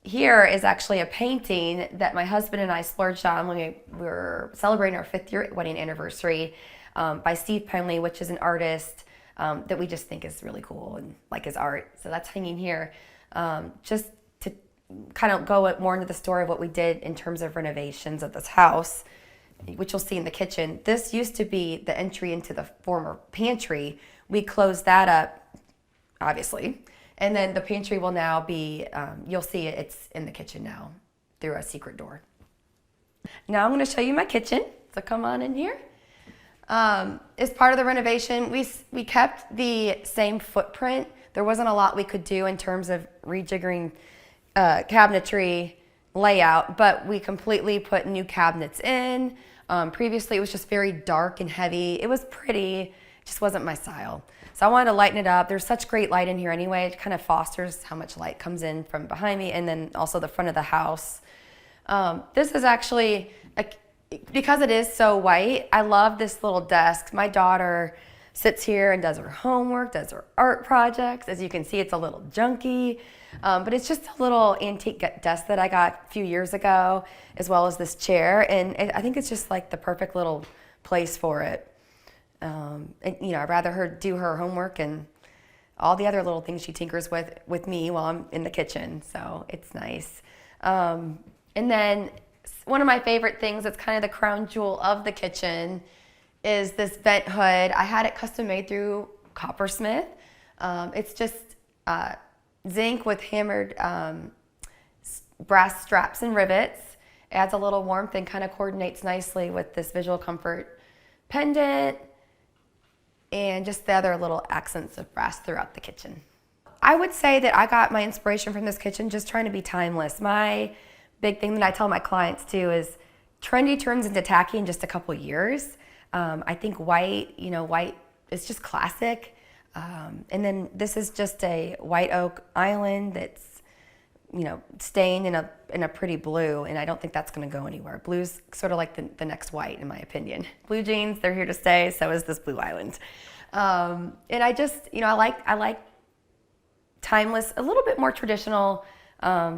here is actually a painting that my husband and I splurged on when we were celebrating our 5th year wedding anniversary, by Steve Penley, which is an artist that we just think is really cool and like his art. So that's hanging here. Just to kind of go more into the story of what we did in terms of renovations of this house, which you'll see in the kitchen. This used to be the entry into the former pantry. We closed that up, obviously. And then the pantry will now be, you'll see it's in the kitchen now through a secret door. Now I'm going to show you my kitchen. So come on in here. As part of the renovation, we kept the same footprint. There wasn't a lot we could do in terms of rejiggering cabinetry layout, but we completely put new cabinets in. Previously, it was just very dark and heavy. It was pretty, it just wasn't my style. So I wanted to lighten it up. There's such great light in here anyway. It kind of fosters how much light comes in from behind me, and then also the front of the house. This is actually, because it is so white, I love this little desk. My daughter sits here and does her homework, does her art projects. As you can see, it's a little junky, but it's just a little antique desk that I got a few years ago, as well as this chair. And I think it's just like the perfect little place for it. I'd rather her do her homework and all the other little things she tinkers with me while I'm in the kitchen. So it's nice. And then one of my favorite things that's kind of the crown jewel of the kitchen is this vent hood. I had it custom made through Coppersmith. It's just zinc with hammered brass straps and rivets. Adds a little warmth and kind of coordinates nicely with this visual comfort pendant and just the other little accents of brass throughout the kitchen. I would say that I got my inspiration from this kitchen just trying to be timeless. My big thing that I tell my clients too is trendy turns into tacky in just a couple years. I think white is just classic. And then this is just a white oak island that's stained in a pretty blue, and I don't think that's going to go anywhere. Blue's sort of like the next white, in my opinion. Blue jeans, they're here to stay. So is this blue island. And I just, I like timeless, a little bit more traditional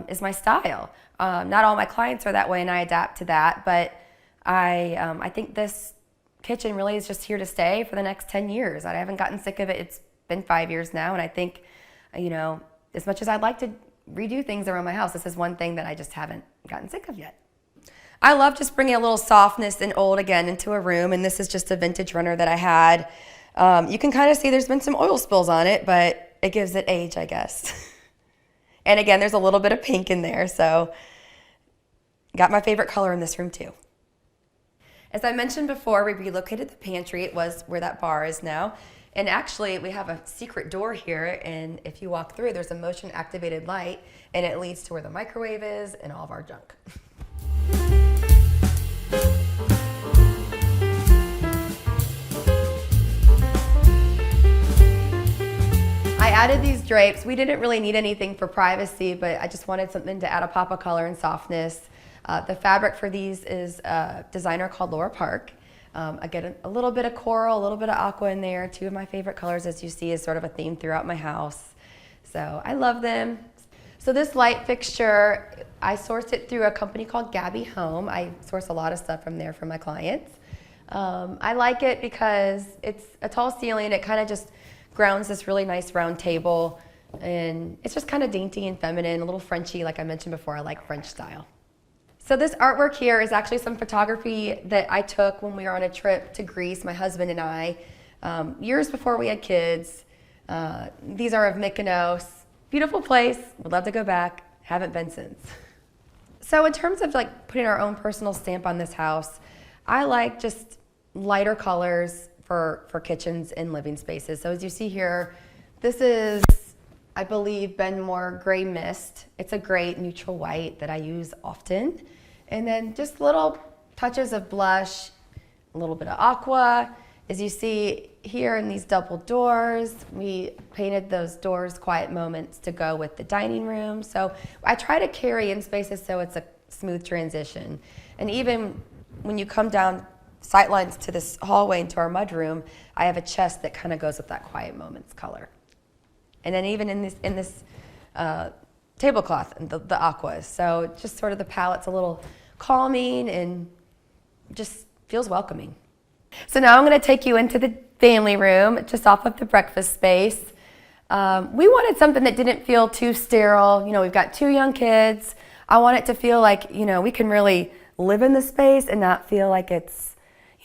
is my style. Not all my clients are that way, and I adapt to that. But I think this kitchen really is just here to stay for the next 10 years. I haven't gotten sick of it. It's been 5 years now, and I think, as much as I'd like to redo things around my house, this is one thing that I just haven't gotten sick of yet. I love just bringing a little softness and old again into a room, and this is just a vintage runner that I had. You can kind of see there's been some oil spills on it, but it gives it age, I guess. And again, there's a little bit of pink in there, so got my favorite color in this room too. As I mentioned before, we relocated the pantry. It was where that bar is now. And actually, we have a secret door here, and if you walk through, there's a motion-activated light, and it leads to where the microwave is and all of our junk. I added these drapes. We didn't really need anything for privacy, but I just wanted something to add a pop of color and softness. The fabric for these is a designer called Laura Park. I get a little bit of coral, a little bit of aqua in there. Two of my favorite colors, as you see, is sort of a theme throughout my house. So I love them. So this light fixture, I sourced it through a company called Gabby Home. I source a lot of stuff from there for my clients. I like it because it's a tall ceiling. It kind of just grounds this really nice round table. And it's just kind of dainty and feminine, a little Frenchy, like I mentioned before. I like French style. So this artwork here is actually some photography that I took when we were on a trip to Greece, my husband and I, years before we had kids. These are of Mykonos. Beautiful place, would love to go back, haven't been since. So in terms of like putting our own personal stamp on this house, I like just lighter colors for kitchens and living spaces. So as you see here, this is, I believe, Benmore Gray Mist. It's a great neutral white that I use often. And then just little touches of blush, a little bit of aqua. As you see here in these double doors, we painted those doors quiet moments to go with the dining room. So I try to carry in spaces so it's a smooth transition. And even when you come down sightlines to this hallway into our mudroom, I have a chest that kind of goes with that quiet moments color. And then even in this tablecloth, the aquas. So just sort of the palette's a little calming and just feels welcoming. So now I'm going to take you into the family room, just off of the breakfast space. We wanted something that didn't feel too sterile. We've got 2 young kids. I want it to feel like, we can really live in the space and not feel like it's,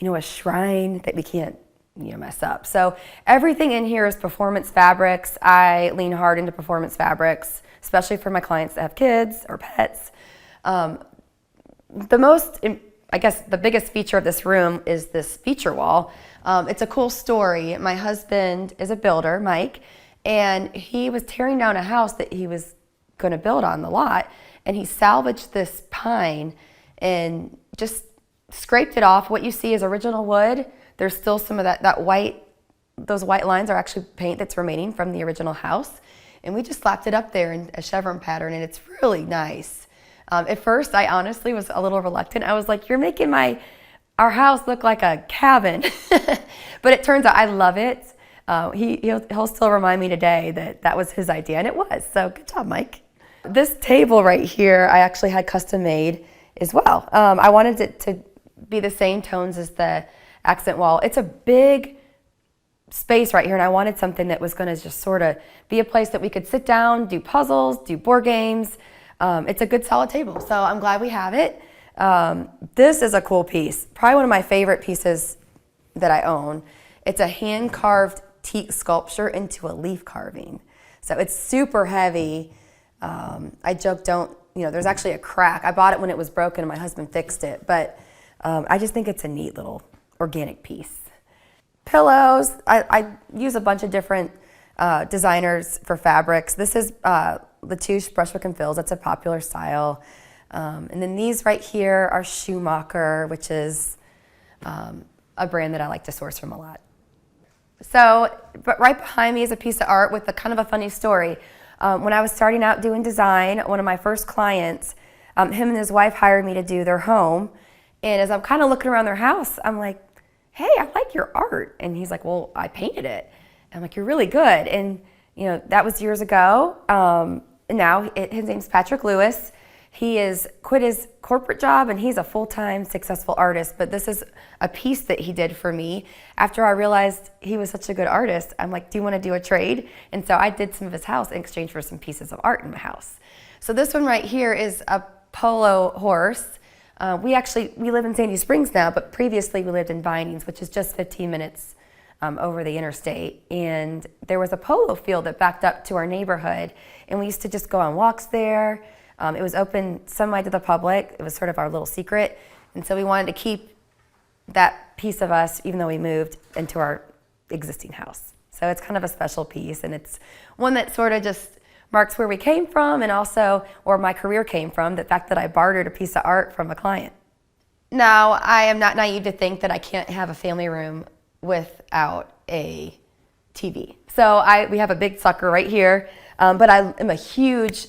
a shrine that we can't, mess up. So everything in here is performance fabrics. I lean hard into performance fabrics, especially for my clients that have kids or pets. The biggest feature of this room is this feature wall. It's a cool story. My husband is a builder, Mike, and he was tearing down a house that he was going to build on the lot, and he salvaged this pine and just scraped it off. What you see is original wood. There's still some of that white, those white lines are actually paint that's remaining from the original house. And we just slapped it up there in a chevron pattern, and it's really nice. At first, I honestly was a little reluctant. I was like, you're making our house look like a cabin. But it turns out I love it. He'll still remind me today that was his idea, and it was. So good job, Mike. This table right here, I actually had custom made as well. I wanted it to be the same tones as the accent wall. It's a big space right here, and I wanted something that was going to just sort of be a place that we could sit down, do puzzles, do board games. It's a good solid table, so I'm glad we have it. This is a cool piece. Probably one of my favorite pieces that I own. It's a hand-carved teak sculpture into a leaf carving. So it's super heavy. I joke, there's actually a crack. I bought it when it was broken and my husband fixed it, but I just think it's a neat little organic piece. Pillows, I use a bunch of different designers for fabrics. This is Latouche Brushwork and Fills. That's a popular style. And then these right here are Schumacher, which is a brand that I like to source from a lot. So, but right behind me is a piece of art with a kind of a funny story. When I was starting out doing design, one of my first clients, him and his wife hired me to do their home. And as I'm kind of looking around their house, I'm like, hey, I like your art. And he's like, well, I painted it. I'm like, you're really good. And that was years ago. And now his name's Patrick Lewis. He has quit his corporate job and he's a full-time successful artist, but this is a piece that he did for me. After I realized he was such a good artist, I'm like, do you want to do a trade? And so I did some of his house in exchange for some pieces of art in my house. So this one right here is a polo horse. We live in Sandy Springs now, but previously we lived in Vinings, which is just 15 minutes over the interstate. And there was a polo field that backed up to our neighborhood, and we used to just go on walks there. It was open semi to the public. It was sort of our little secret. And so we wanted to keep that piece of us, even though we moved into our existing house. So it's kind of a special piece, and it's one that sort of just marks where we came from and also where my career came from, the fact that I bartered a piece of art from a client. Now, I am not naive to think that I can't have a family room without a TV. So we have a big sucker right here, but I am a huge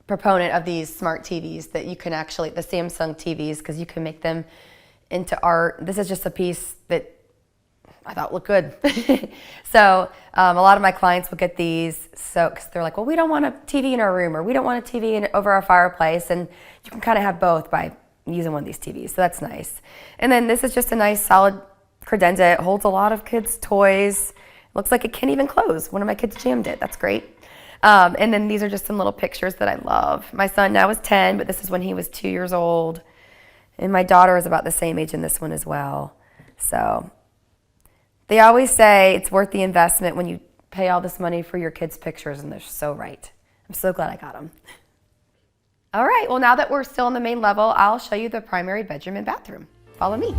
proponent of these smart TVs that you can actually, the Samsung TVs, because you can make them into art. This is just a piece that I thought looked good. So a lot of my clients will get these, because they're like, well, we don't want a TV in our room, or we don't want a TV over our fireplace, and you can kind of have both by using one of these TVs, so that's nice. And then this is just a nice solid credenza. It holds a lot of kids' toys. Looks like it can't even close. One of my kids jammed it. That's great. And then these are just some little pictures that I love. My son now is 10, but this is when he was 2 years old. And my daughter is about the same age in this one as well. So they always say it's worth the investment when you pay all this money for your kids' pictures, and they're so right. I'm so glad I got them. All right, well, now that we're still on the main level, I'll show you the primary bedroom and bathroom. Follow me.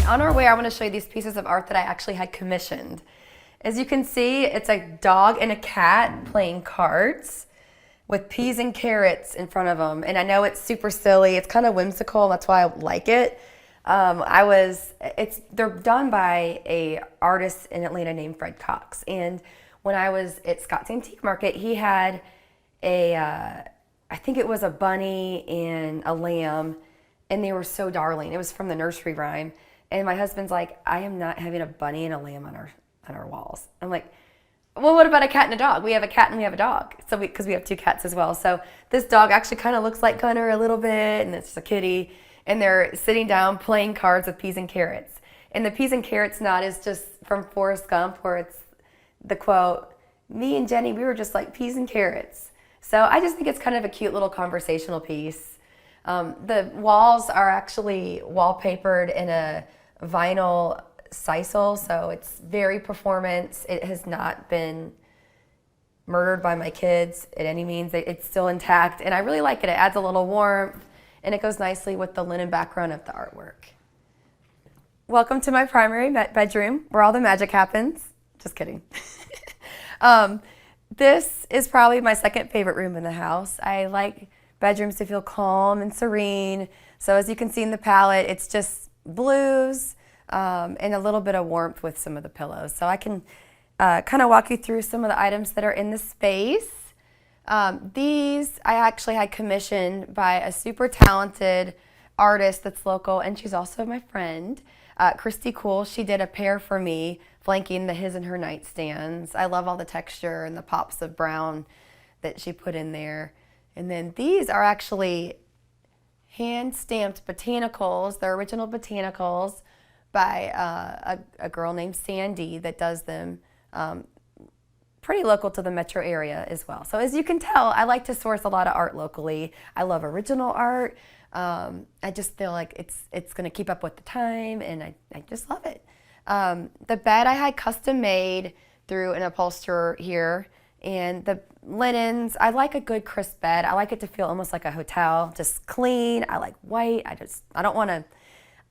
On our way, I want to show you these pieces of art that I actually had commissioned. As you can see, it's a dog and a cat playing cards with peas and carrots in front of them. And I know it's super silly. It's kind of whimsical. That's why I like it. They're done by a artist in Atlanta named Fred Cox. And when I was at Scott's Antique Market, he had I think it was a bunny and a lamb, and they were so darling. It was from the nursery rhyme. And my husband's like, I am not having a bunny and a lamb on our walls. I'm like, well, what about a cat and a dog? We have a cat and we have a dog. So because we have 2 cats as well. So this dog actually kind of looks like Gunner a little bit, and it's just a kitty. And they're sitting down playing cards with peas and carrots. And the peas and carrots nod is just from Forrest Gump, where it's the quote, me and Jenny, we were just like peas and carrots. So I just think it's kind of a cute little conversational piece. The walls are actually wallpapered in a vinyl sisal, so it's very performance. It has not been murdered by my kids at any means. It's still intact, and I really like it. It adds a little warmth, and it goes nicely with the linen background of the artwork. Welcome to my primary bedroom, where all the magic happens. Just kidding. This is probably my second favorite room in the house. I like bedrooms to feel calm and serene. So as you can see in the palette, it's just blues and a little bit of warmth with some of the pillows. So I can kind of walk you through some of the items that are in the space. These I actually had commissioned by a super talented artist that's local, and she's also my friend, Christy Cool. She did a pair for me, flanking the his and her nightstands. I love all the texture and the pops of brown that she put in there. And then these are actually hand-stamped botanicals. They're original botanicals by a girl named Sandy that does them. pretty local to the metro area as well. So as you can tell, I like to source a lot of art locally. I love original art. I just feel like it's going to keep up with the time, and I just love it. The bed I had custom made through an upholsterer here, and the linens, I like a good crisp bed. I like it to feel almost like a hotel, just clean. I like white. I don't want to,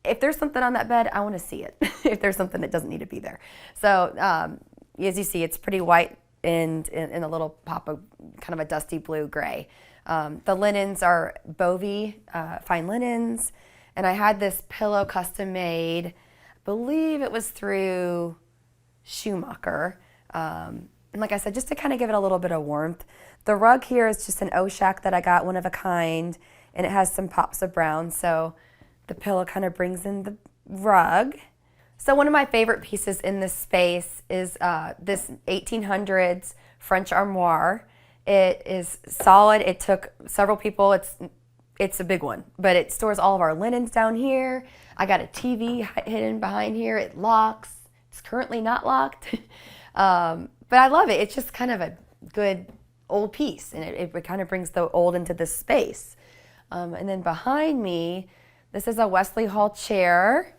if there's something on that bed, I want to see it if there's something that doesn't need to be there. So as you see, it's pretty white and a little pop of kind of a dusty blue gray. The linens are Bovie fine linens, and I had this pillow custom made. I believe it was through Schumacher. And like I said, just to kind of give it a little bit of warmth. The rug here is just an O-Shack that I got, one of a kind, and it has some pops of brown, so the pillow kind of brings in the rug. So one of my favorite pieces in this space is this 1800s French armoire. It is solid. It took several people. It's a big one, but it stores all of our linens down here. I got a TV hidden behind here. It locks. It's currently not locked, but I love it. It's just kind of a good old piece, and it kind of brings the old into this space. And then behind me, this is a Wesley Hall chair.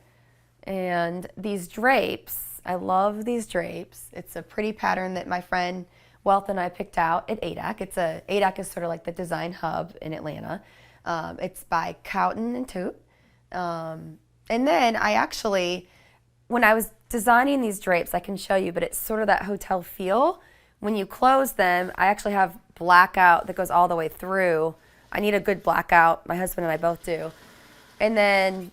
And these drapes, I love these drapes. It's a pretty pattern that my friend Wealth and I picked out at ADAC. ADAC is sort of like the design hub in Atlanta. It's by Cowton and Toot. And then I actually, when I was designing these drapes, I can show you, but it's sort of that hotel feel. When you close them, I actually have blackout that goes all the way through. I need a good blackout. My husband and I both do. And then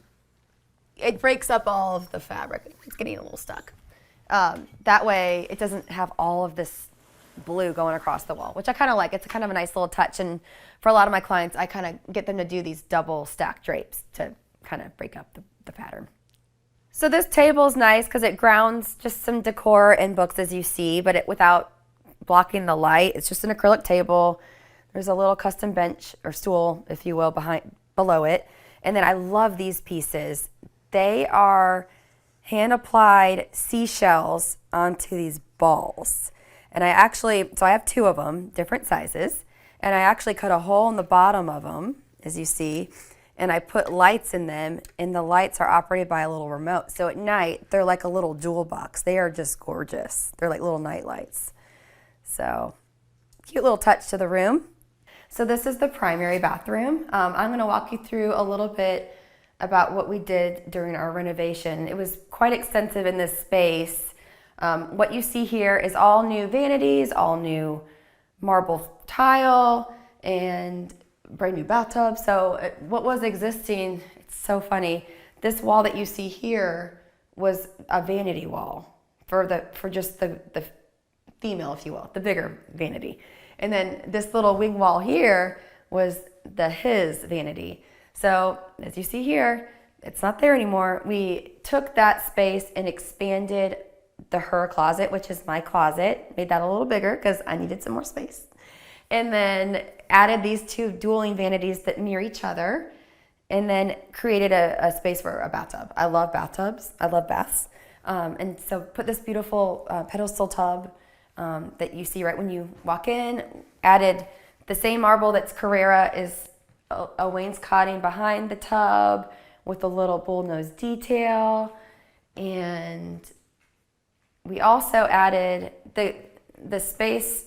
it breaks up all of the fabric. It's getting a little stuck. That way it doesn't have all of this blue going across the wall, which I kind of like. It's kind of a nice little touch, and for a lot of my clients, I kind of get them to do these double stack drapes to kind of break up the pattern. So this table is nice because it grounds just some decor and books, as you see, but without blocking the light. It's just an acrylic table. There's a little custom bench or stool, if you will, below it. And then I love these pieces. They are hand-applied seashells onto these balls. And so I have two of them, different sizes, and I actually cut a hole in the bottom of them, as you see, and I put lights in them, and the lights are operated by a little remote. So at night, they're like a little jewel box. They are just gorgeous. They're like little night lights. So, cute little touch to the room. So this is the primary bathroom. I'm going to walk you through a little bit about what we did during our renovation. It was quite extensive in this space. What you see here is all new vanities, all new marble tile, and brand new bathtub. So what was existing, it's so funny, this wall that you see here was a vanity wall for just the female, if you will, the bigger vanity. And then this little wing wall here was his vanity. So as you see here, it's not there anymore. We took that space and expanded her closet, which is my closet, made that a little bigger because I needed some more space. And then added these two dueling vanities that mirror each other, and then created a space for a bathtub. I love bathtubs. I love baths. And so put this beautiful pedestal tub that you see right when you walk in. Added the same marble that's Carrera is a wainscoting behind the tub with a little bullnose detail. And we also added the space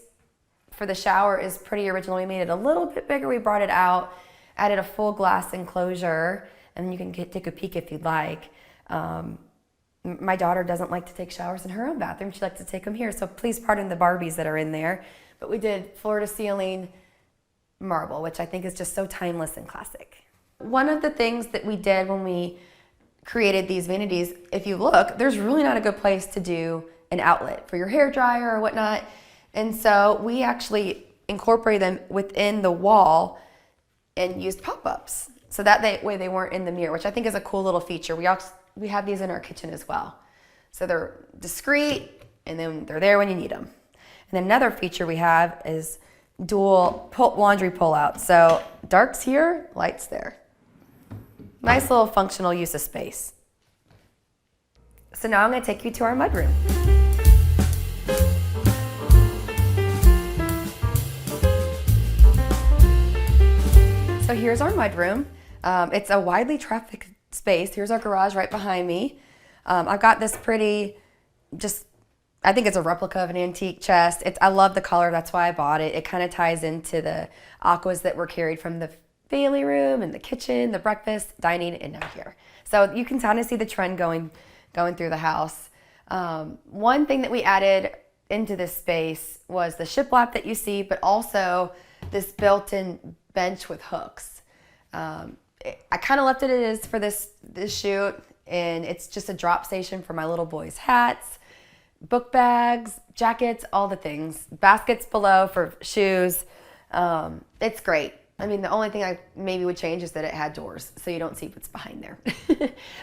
for the shower is pretty original. We made it a little bit bigger. We brought it out, added a full glass enclosure, and you can take a peek if you'd like. My daughter doesn't like to take showers in her own bathroom. She likes to take them here, so please pardon the Barbies that are in there. But we did floor to ceiling marble, which I think is just so timeless and classic. One of the things that we did when we created these vanities, if you look, there's really not a good place to do an outlet for your hair dryer or whatnot. And so we actually incorporated them within the wall and used pop-ups. So that way they weren't in the mirror, which I think is a cool little feature. We have these in our kitchen as well. So they're discreet, and then they're there when you need them. And then another feature we have is dual laundry pull-out. So darks here, lights there. Nice little functional use of space. So now I'm going to take you to our mudroom. So here's our mudroom. It's a widely trafficked space. Here's our garage right behind me. I've got this pretty, I think it's a replica of an antique chest. I love the color, that's why I bought it. It kind of ties into the aquas that were carried from the family room and the kitchen, the breakfast, dining, and now here. So you can kind of see the trend going through the house. One thing that we added into this space was the shiplap that you see, but also this built-in bench with hooks. I kind of left it as for this shoot, and it's just a drop station for my little boy's hats, book bags, jackets, all the things. Baskets below for shoes. It's great. I mean, the only thing I maybe would change is that it had doors, so you don't see what's behind there.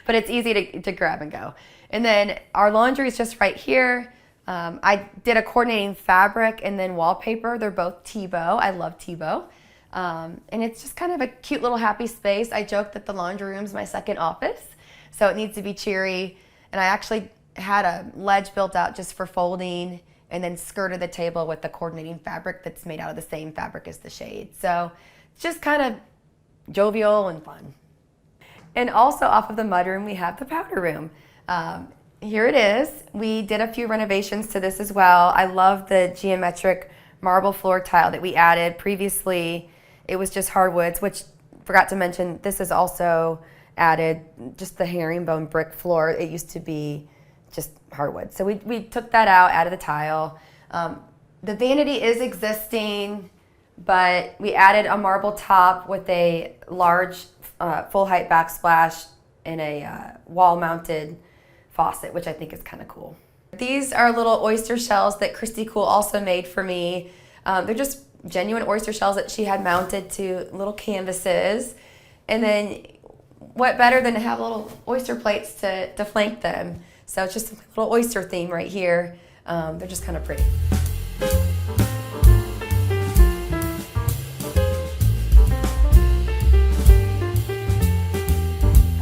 But it's easy to grab and go. And then our laundry is just right here. I did a coordinating fabric and then wallpaper. They're both Tebow. I love Tebow. And it's just kind of a cute little happy space. I joke that the laundry room is my second office, so it needs to be cheery. And I actually had a ledge built out just for folding and then skirted the table with the coordinating fabric that's made out of the same fabric as the shade. So it's just kind of jovial and fun. And also off of the mudroom, we have the powder room. Here it is. We did a few renovations to this as well. I love the geometric marble floor tile that we added. Previously, it was just hardwoods, which forgot to mention, this is also added just the herringbone brick floor. It used to be just hardwood. So we took that out, added the tile. The vanity is existing, but we added a marble top with a large full height backsplash and a wall mounted faucet, which I think is kind of cool. These are little oyster shells that Christy Cool also made for me. They're just genuine oyster shells that she had mounted to little canvases. And then what better than to have little oyster plates to flank them. So it's just a little oyster theme right here. They're just kind of pretty.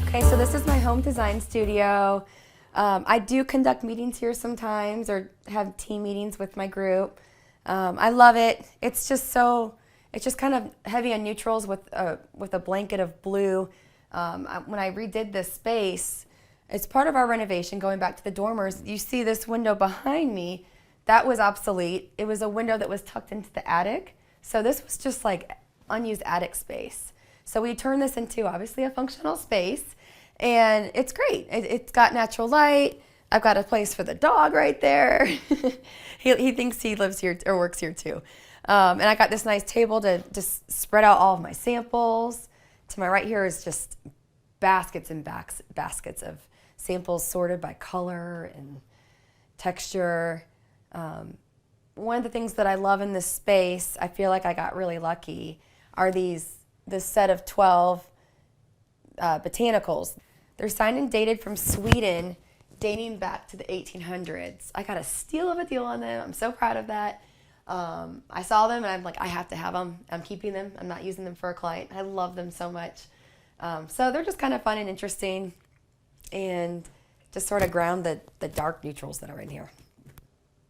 Okay, so this is my home design studio. I do conduct meetings here sometimes or have team meetings with my group. I love it. It's just kind of heavy on neutrals with a blanket of blue. When I redid this space, it's part of our renovation, going back to the dormers. You see this window behind me, that was obsolete. It was a window that was tucked into the attic. So this was just like unused attic space. So we turned this into obviously a functional space, and it's great. It's got natural light. I've got a place for the dog right there. He thinks he lives here or works here too. And I got this nice table to just spread out all of my samples. To my right here is just baskets and baskets of samples sorted by color and texture. One of the things that I love in this space, I feel like I got really lucky, are this set of 12 botanicals. They're signed and dated from Sweden, dating back to the 1800s. I got a steal of a deal on them. I'm so proud of that. I saw them and I'm like, I have to have them. I'm keeping them. I'm not using them for a client. I love them so much. So they're just kind of fun and interesting and just sort of ground the dark neutrals that are in here.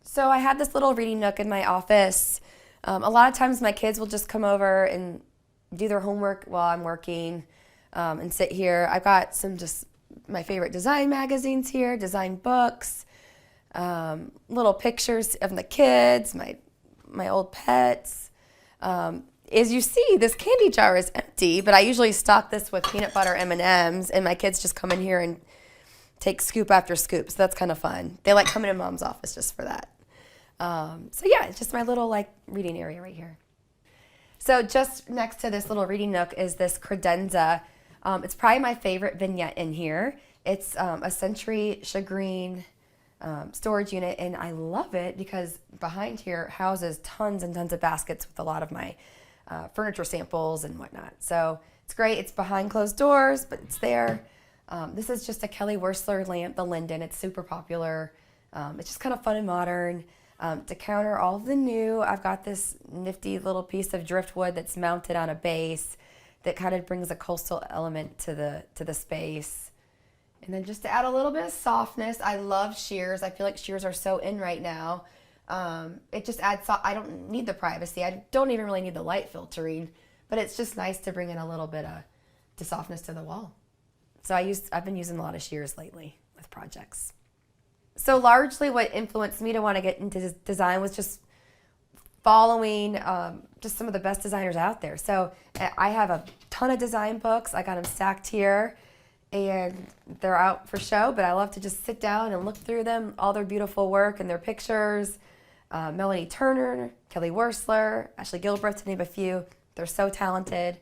So I had this little reading nook in my office. A lot of times my kids will just come over and do their homework while I'm working and sit here. I've got some just my favorite design magazines here, design books, little pictures of the kids, my old pets. As you see, this candy jar is empty, but I usually stock this with peanut butter M&Ms, and my kids just come in here and take scoop after scoop, so that's kind of fun. They like coming to Mom's office just for that. So yeah, it's just my little like reading area right here. So just next to this little reading nook is this credenza. It's probably my favorite vignette in here. It's a century shagreen storage unit, and I love it because behind here houses tons and tons of baskets with a lot of my furniture samples and whatnot. So it's great. It's behind closed doors, but it's there. This is just a Kelly Wearstler lamp, the Linden. It's super popular. It's just kind of fun and modern. To counter all of the new, I've got this nifty little piece of driftwood that's mounted on a base that kind of brings a coastal element to the space. And then just to add a little bit of softness, I love shears. I feel like shears are so in right now. It just adds, I don't need the privacy. I don't even really need the light filtering, but it's just nice to bring in a little bit of softness to the wall. So I've been using a lot of shears lately with projects. So largely what influenced me to want to get into design was just following just some of the best designers out there. So I have a ton of design books. I got them stacked here, and they're out for show, but I love to just sit down and look through them, all their beautiful work and their pictures. Melanie Turner, Kelly Wersler, Ashley Gilbreth, to name a few. They're so talented.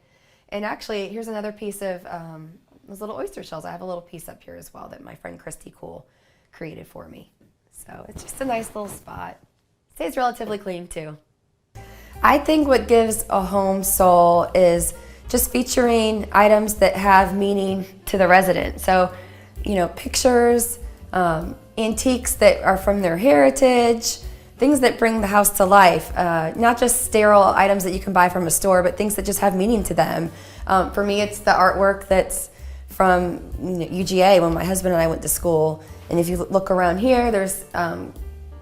And actually, here's another piece of those little oyster shells. I have a little piece up here as well that my friend Christy Cool created for me. So it's just a nice little spot. Stays relatively clean too. I think what gives a home soul is just featuring items that have meaning to the resident. So, pictures, antiques that are from their heritage, things that bring the house to life, not just sterile items that you can buy from a store, but things that just have meaning to them. For me, it's the artwork that's from UGA when my husband and I went to school. And if you look around here, there's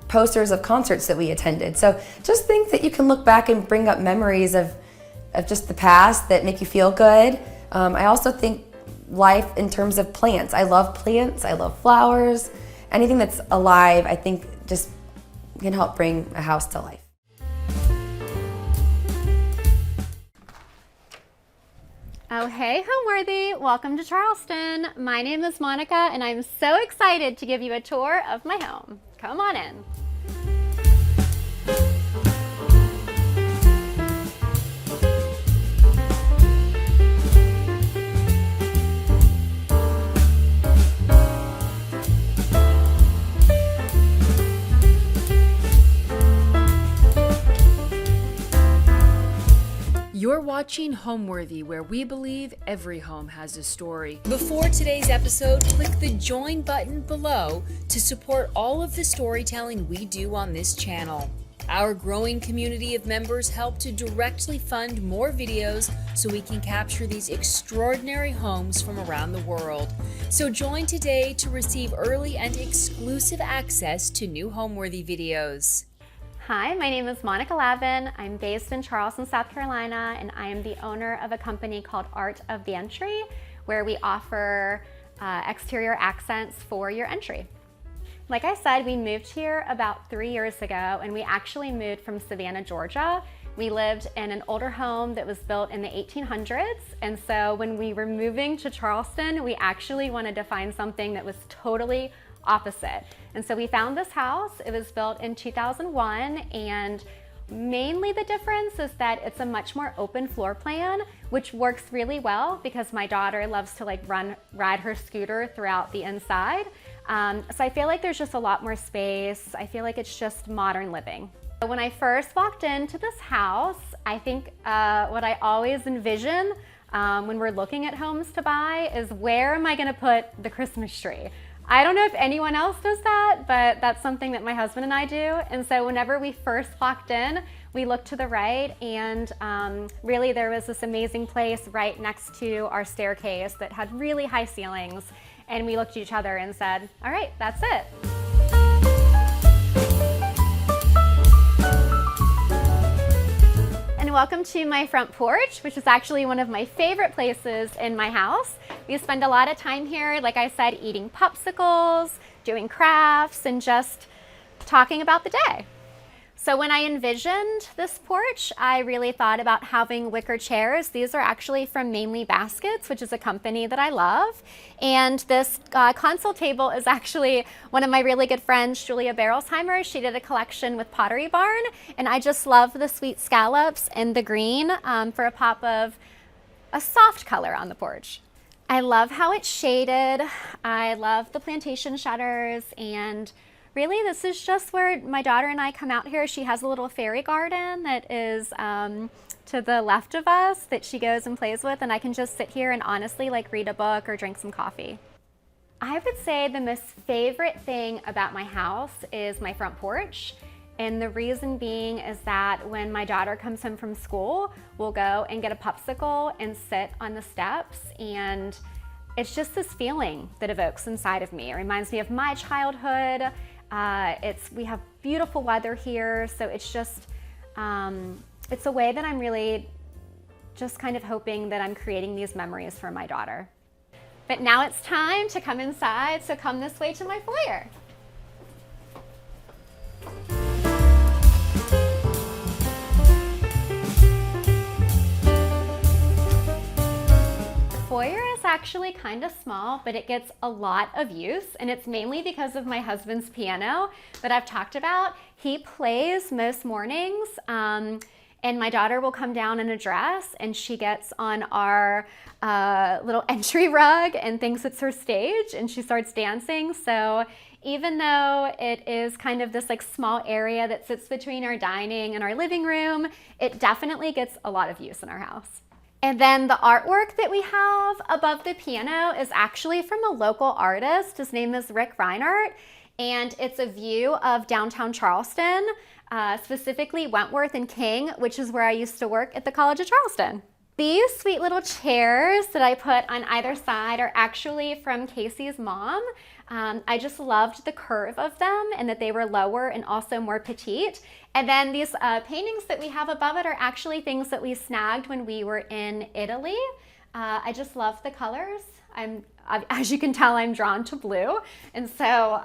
posters of concerts that we attended. So just things that you can look back and bring up memories of just the past that make you feel good. I also think life in terms of plants. I love plants, I love flowers. Anything that's alive, I think just can help bring a house to life.
Oh, hey, Homeworthy. Welcome to Charleston. My name is Monica, and I'm so excited to give you a tour of my home. Come on in.
You're watching Homeworthy, where we believe every home has a story.
Before today's episode, click the join button below to support all of the storytelling we do on this channel. Our growing community of members help to directly fund more videos so we can capture these extraordinary homes from around the world. So join today to receive early and exclusive access to new Homeworthy videos.
Hi, my name is Monica Lavin. I'm based in Charleston, South Carolina, and I am the owner of a company called Art of the Entry, where we offer exterior accents for your entry. Like I said, we moved here about 3 years ago, and we actually moved from Savannah, Georgia. We lived in an older home that was built in the 1800s, and so when we were moving to Charleston, we actually wanted to find something that was totally opposite. And so we found this house. It was built in 2001, and mainly the difference is that it's a much more open floor plan, which works really well because my daughter loves to ride her scooter throughout the inside. So I feel like there's just a lot more space. I feel like it's just modern living. When I first walked into this house, I think what I always envision when we're looking at homes to buy is, where am I gonna put the Christmas tree? I don't know if anyone else does that, but that's something that my husband and I do. And so whenever we first walked in, we looked to the right, and really there was this amazing place right next to our staircase that had really high ceilings. And we looked at each other and said, all right, that's it. And welcome to my front porch, which is actually one of my favorite places in my house. We spend a lot of time here, like I said, eating popsicles, doing crafts, and just talking about the day. So when I envisioned this porch, I really thought about having wicker chairs. These are actually from Mainly Baskets, which is a company that I love. And this console table is actually one of my really good friends, Julia Berolsheimer. She did a collection with Pottery Barn, and I just love the sweet scallops and the green for a pop of a soft color on the porch. I love how it's shaded. I love the plantation shutters, and really, this is just where my daughter and I come out here. She has a little fairy garden that is to the left of us that she goes and plays with, and I can just sit here and honestly read a book or drink some coffee. I would say the most favorite thing about my house is my front porch. And the reason being is that when my daughter comes home from school, we'll go and get a popsicle and sit on the steps, and it's just this feeling that evokes inside of me. It reminds me of my childhood. We have beautiful weather here, so it's just, it's a way that I'm really just kind of hoping that I'm creating these memories for my daughter. But now it's time to come inside, so come this way to my foyer. The foyer is actually kind of small, but it gets a lot of use, and it's mainly because of my husband's piano that I've talked about. He plays most mornings, and my daughter will come down in a dress and she gets on our little entry rug and thinks it's her stage and she starts dancing. So even though it is kind of this like small area that sits between our dining and our living room, it definitely gets a lot of use in our house. And then the artwork that we have above the piano is actually from a local artist. His name is Rick Reinhardt, and it's a view of downtown Charleston, specifically Wentworth and King, which is where I used to work at the College of Charleston. These sweet little chairs that I put on either side are actually from Casey's mom. I just loved the curve of them and that they were lower and also more petite. And then these paintings that we have above it are actually things that we snagged when we were in Italy. I just love the colors. As you can tell, I'm drawn to blue. And so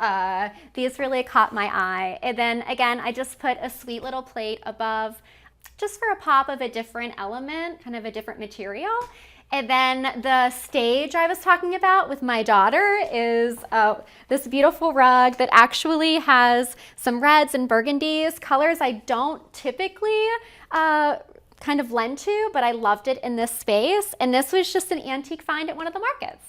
these really caught my eye. And then again, I just put a sweet little plate above just for a pop of a different element, kind of a different material. And then the stage I was talking about with my daughter is this beautiful rug that actually has some reds and burgundies, colors I don't typically kind of lend to, but I loved it in this space. And this was just an antique find at one of the markets.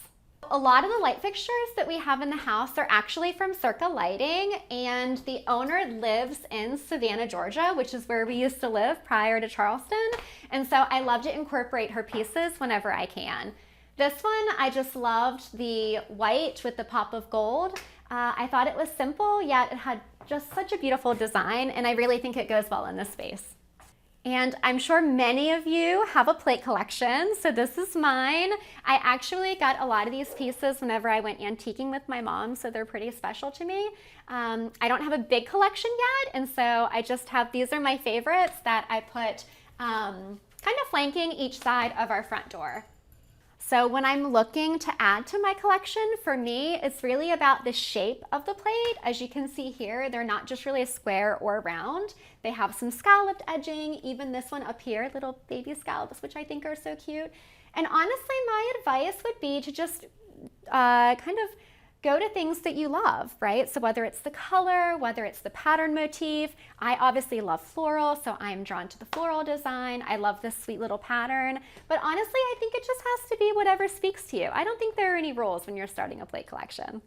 A lot of the light fixtures that we have in the house are actually from Circa Lighting, and the owner lives in Savannah, Georgia, which is where we used to live prior to Charleston. And so I love to incorporate her pieces whenever I can. This one, I just loved the white with the pop of gold. I thought it was simple, yet it had just such a beautiful design, and I really think it goes well in this space. And I'm sure many of you have a plate collection, so this is mine. I actually got a lot of these pieces whenever I went antiquing with my mom, so they're pretty special to me. I don't have a big collection yet, and so I just have, these are my favorites that I put kind of flanking each side of our front door. So when I'm looking to add to my collection, for me, it's really about the shape of the plate. As you can see here, they're not just really square or round. They have some scalloped edging, even this one up here, little baby scallops, which I think are so cute. And honestly, my advice would be to just kind of go to things that you love, right? So whether it's the color, whether it's the pattern motif, I obviously love floral, so I'm drawn to the floral design. I love this sweet little pattern, but honestly, I think it just has to be whatever speaks to you. I don't think there are any rules when you're starting a plate collection.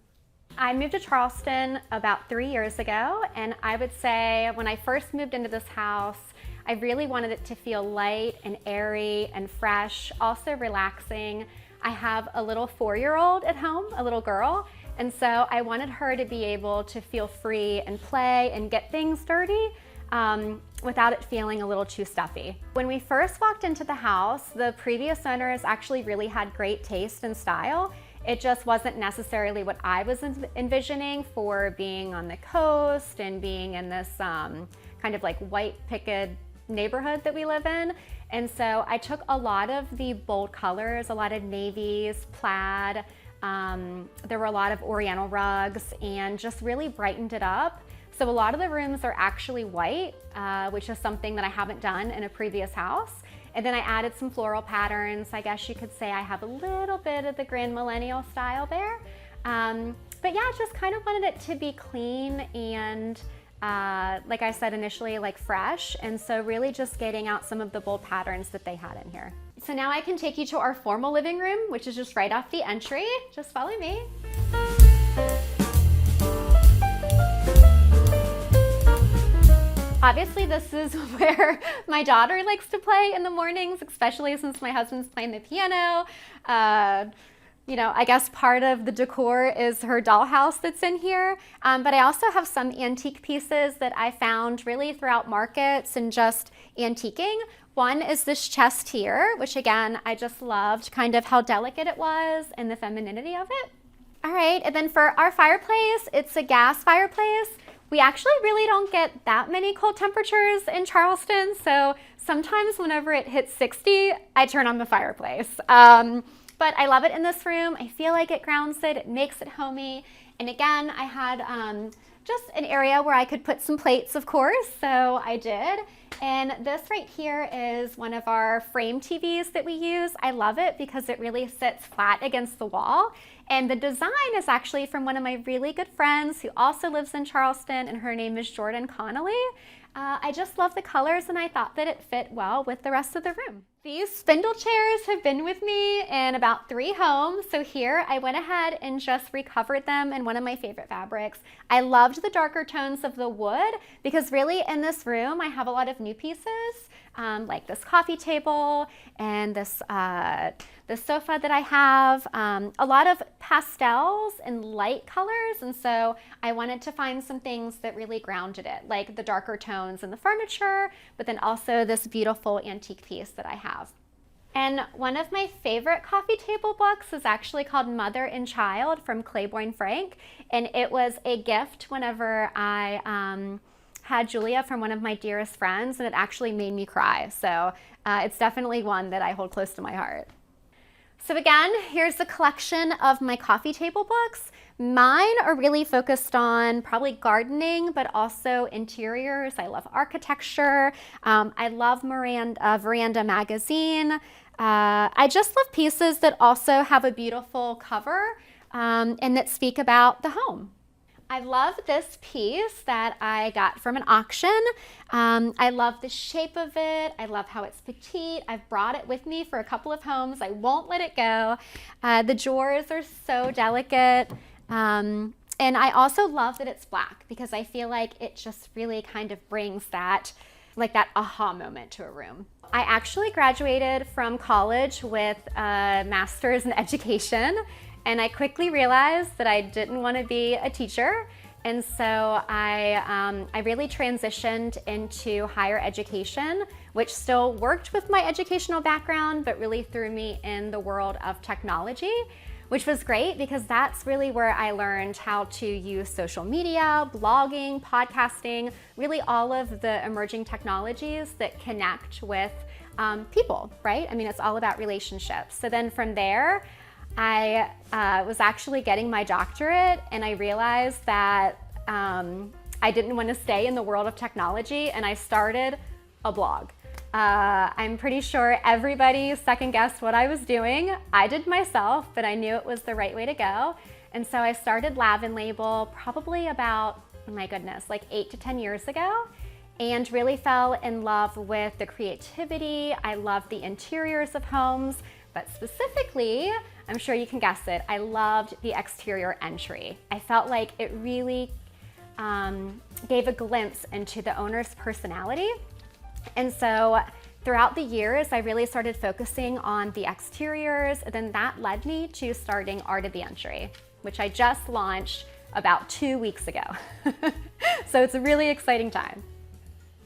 I moved to Charleston about 3 years ago, and I would say when I first moved into this house, I really wanted it to feel light and airy and fresh, also relaxing. I have a little 4-year-old at home, a little girl, and so I wanted her to be able to feel free and play and get things dirty without it feeling a little too stuffy. When we first walked into the house, the previous owners actually really had great taste and style. It just wasn't necessarily what I was envisioning for being on the coast and being in this kind of like white picket neighborhood that we live in. And so I took a lot of the bold colors, a lot of navies, plaid, there were a lot of oriental rugs, and just really brightened it up. So a lot of the rooms are actually white, which is something that I haven't done in a previous house. And then I added some floral patterns. I guess you could say I have a little bit of the grand millennial style there. But yeah, just kind of wanted it to be clean and like I said initially, like fresh. And so really just getting out some of the bold patterns that they had in here. So now I can take you to our formal living room, which is just right off the entry. Just follow me. Obviously, this is where my daughter likes to play in the mornings, especially since my husband's playing the piano. You know, I guess part of the decor is her dollhouse that's in here. But I also have some antique pieces that I found really throughout markets and just antiquing. One is this chest here, which again, I just loved kind of how delicate it was and the femininity of it. All right, and then for our fireplace, it's a gas fireplace. We actually really don't get that many cold temperatures in Charleston, so Sometimes whenever it hits 60, I turn on the fireplace. But I love it in this room. I feel like it grounds it makes it homey. And again, I had just an area where I could put some plates, of course, so I did. And this right here is one of our frame TVs that we use. I love it because it really sits flat against the wall. And the design is actually from one of my really good friends who also lives in Charleston, and her name is Jordan Connolly. I just love the colors, and I thought that it fit well with the rest of the room. These spindle chairs have been with me in about 3 homes. So here I went ahead and just recovered them in one of my favorite fabrics. I loved the darker tones of the wood because really in this room I have a lot of new pieces, like this coffee table and this sofa that I have, a lot of pastels and light colors, and so I wanted to find some things that really grounded it, like the darker tones in the furniture, but then also this beautiful antique piece that I have. And one of my favorite coffee table books is actually called Mother and Child from Claiborne Frank, and it was a gift whenever I had Julia from one of my dearest friends, and it actually made me cry. So it's definitely one that I hold close to my heart. So again, here's a collection of my coffee table books. Mine are really focused on probably gardening, but also interiors. I love architecture. I love Veranda magazine. I just love pieces that also have a beautiful cover and that speak about the home. I love this piece that I got from an auction. I love the shape of it. I love how it's petite. I've brought it with me for a couple of homes. I won't let it go. The drawers are so delicate. And I also love that it's black because I feel like it just really kind of brings that, like that aha moment to a room. I actually graduated from college with a master's in education. And I quickly realized that I didn't want to be a teacher. And so I really transitioned into higher education, which still worked with my educational background, but really threw me in the world of technology, which was great because that's really where I learned how to use social media, blogging, podcasting, really all of the emerging technologies that connect with people, right? I mean, it's all about relationships. So then from there, I was actually getting my doctorate, and I realized that I didn't want to stay in the world of technology, and I started a blog. I'm pretty sure everybody second-guessed what I was doing. I did myself, but I knew it was the right way to go. And so I started Lavin Label probably about, oh my goodness, like 8 to 10 years ago, and really fell in love with the creativity. I love the interiors of homes, but specifically, I'm sure you can guess it, I loved the exterior entry. I felt like it really gave a glimpse into the owner's personality. And so throughout the years, I really started focusing on the exteriors, and then that led me to starting Art of the Entry, which I just launched about 2 weeks ago. So it's a really exciting time.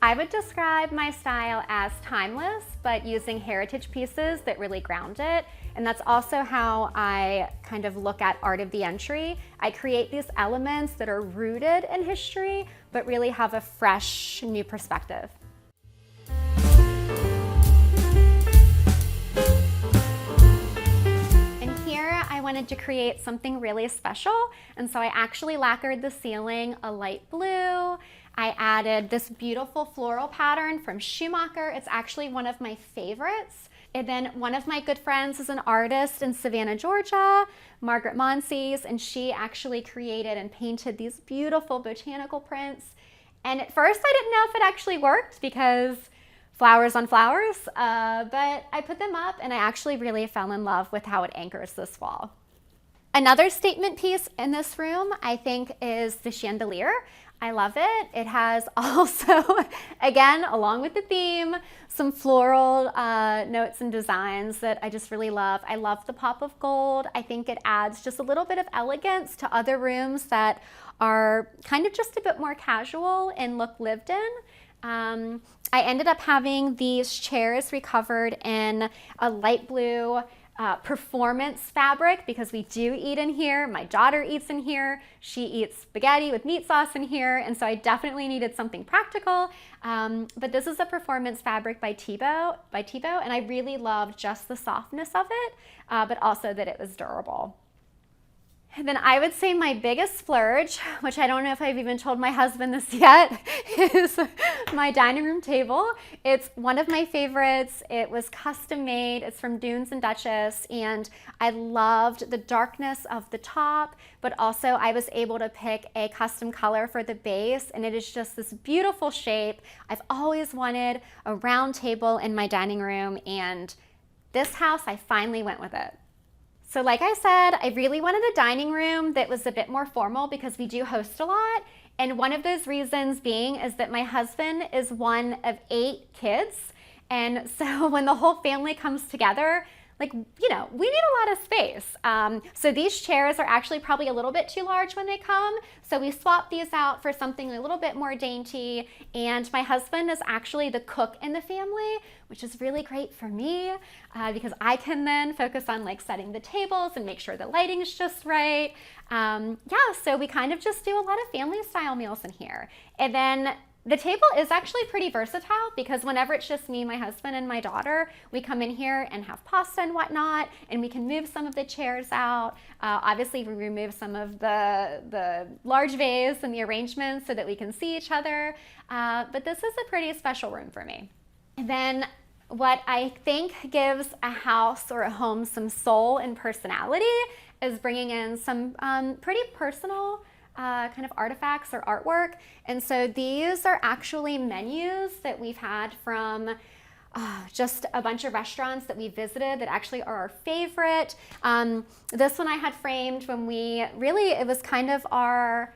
I would describe my style as timeless, but using heritage pieces that really ground it. And that's also how I kind of look at Art of the Entry. I create these elements that are rooted in history, but really have a fresh, new perspective. And here I wanted to create something really special. And so I actually lacquered the ceiling a light blue. I added this beautiful floral pattern from Schumacher. It's actually one of my favorites. And then one of my good friends is an artist in Savannah, Georgia, Margaret Monsees, and she actually created and painted these beautiful botanical prints. And at first I didn't know if it actually worked because flowers on flowers, but I put them up and I actually really fell in love with how it anchors this wall. Another statement piece in this room, I think, is the chandelier. I love it. It has also, again, along with the theme, some floral notes and designs that I just really love. I love the pop of gold. I think it adds just a little bit of elegance to other rooms that are kind of just a bit more casual and look lived in. I ended up having these chairs recovered in a light blue performance fabric, because we do eat in here. My daughter eats in here. She eats spaghetti with meat sauce in here. And so I definitely needed something practical. But this is a performance fabric by Tebow. And I really loved just the softness of it, but also that it was durable. And then I would say my biggest splurge, which I don't know if I've even told my husband this yet, is my dining room table. It's one of my favorites. It was custom made. It's from Dunes and Duchess, and I loved the darkness of the top, but also I was able to pick a custom color for the base, and it is just this beautiful shape. I've always wanted a round table in my dining room, and this house, I finally went with it. So like I said, I really wanted a dining room that was a bit more formal because we do host a lot. And one of those reasons being is that my husband is one of 8 kids. And so when the whole family comes together, like, you know, we need a lot of space. So these chairs are actually probably a little bit too large when they come. So we swap these out for something a little bit more dainty. And my husband is actually the cook in the family, which is really great for me because I can then focus on like setting the tables and make sure the lighting is just right. Yeah, so we kind of just do a lot of family style meals in here. And then the table is actually pretty versatile because whenever it's just me, my husband, and my daughter, we come in here and have pasta and whatnot, and we can move some of the chairs out. Obviously, we remove some of the large vase and the arrangements so that we can see each other. But this is a pretty special room for me. And then what I think gives a house or a home some soul and personality is bringing in some pretty personal kind of artifacts or artwork. And so these are actually menus that we've had from just a bunch of restaurants that we visited that actually are our favorite. This one I had framed when it was kind of our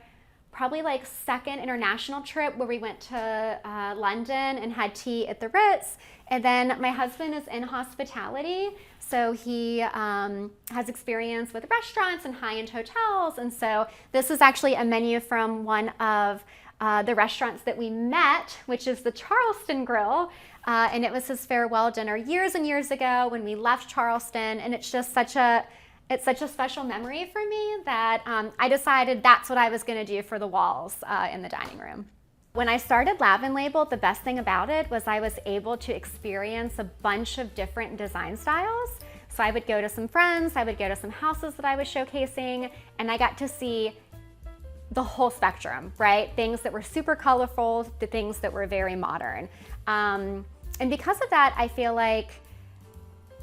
probably like second international trip where we went to London and had tea at the Ritz. And then my husband is in hospitality, so he has experience with restaurants and high-end hotels. And so this is actually a menu from one of the restaurants that we met, which is the Charleston Grill. And it was his farewell dinner years and years ago when we left Charleston. And it's just such a special memory for me that I decided that's what I was going to do for the walls in the dining room. When I started Lavin Label, the best thing about it was I was able to experience a bunch of different design styles. So I would go to some friends, I would go to some houses that I was showcasing, and I got to see the whole spectrum, right? Things that were super colorful to things that were very modern. And because of that, I feel like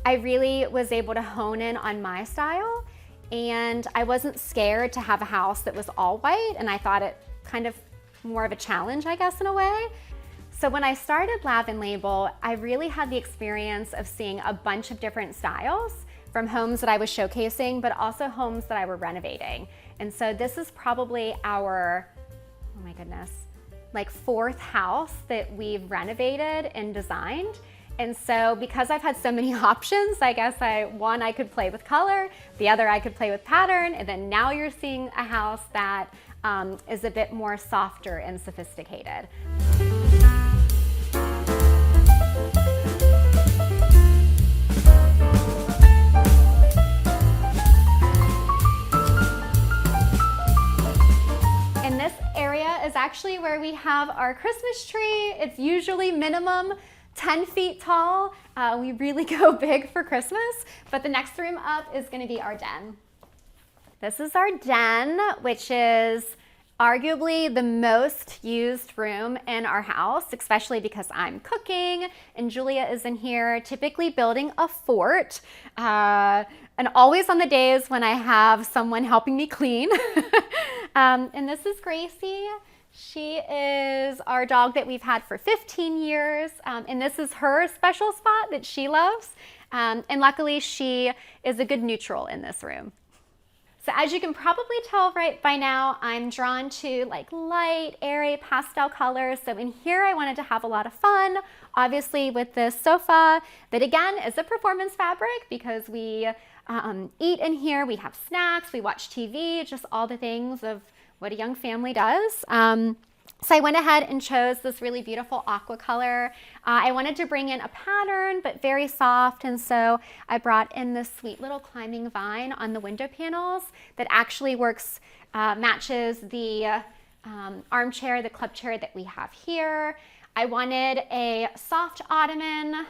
I really was able to hone in on my style, and I wasn't scared to have a house that was all white, and I thought it kind of more of a challenge, I guess, in a way. So when I started Lavin Label, I really had the experience of seeing a bunch of different styles from homes that I was showcasing, but also homes that I were renovating. And so this is probably our, oh my goodness, like 4th house that we've renovated and designed. And so because I've had so many options, I guess one, I could play with color, the other I could play with pattern, and then now you're seeing a house that is a bit more softer and sophisticated. And this area is actually where we have our Christmas tree. It's usually minimum 10 feet tall. We really go big for Christmas, but the next room up is going to be our den. This is our den, which is arguably the most used room in our house, especially because I'm cooking and Julia is in here typically building a fort, and always on the days when I have someone helping me clean. And this is Gracie. She is our dog that we've had for 15 years, and this is her special spot that she loves. And luckily, she is a good neutral in this room. So as you can probably tell right by now, I'm drawn to like light, airy pastel colors. So in here, I wanted to have a lot of fun, obviously with this sofa that again is a performance fabric because we eat in here, we have snacks, we watch TV, just all the things of what a young family does. So I went ahead and chose this really beautiful aqua color. I wanted to bring in a pattern, but very soft, and so I brought in this sweet little climbing vine on the window panels that actually works, matches the armchair, the club chair that we have here. I wanted a soft ottoman,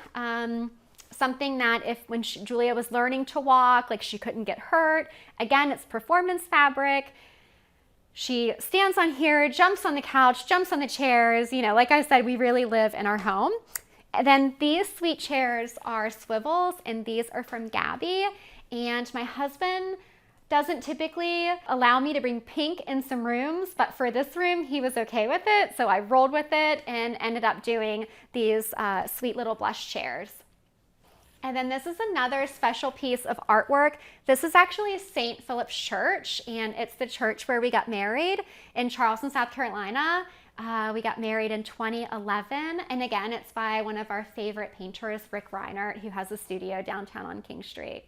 something that when Julia was learning to walk, like she couldn't get hurt. Again, it's performance fabric. She stands on here, jumps on the couch, jumps on the chairs. You know, like I said, we really live in our home. And then these sweet chairs are swivels, and these are from Gabby. And my husband doesn't typically allow me to bring pink in some rooms, but for this room, he was okay with it. So I rolled with it and ended up doing these sweet little blush chairs. And then this is another special piece of artwork. This is actually St. Philip's Church, and it's the church where we got married in Charleston, South Carolina. We got married in 2011, and again, it's by one of our favorite painters, Rick Reinert, who has a studio downtown on King Street.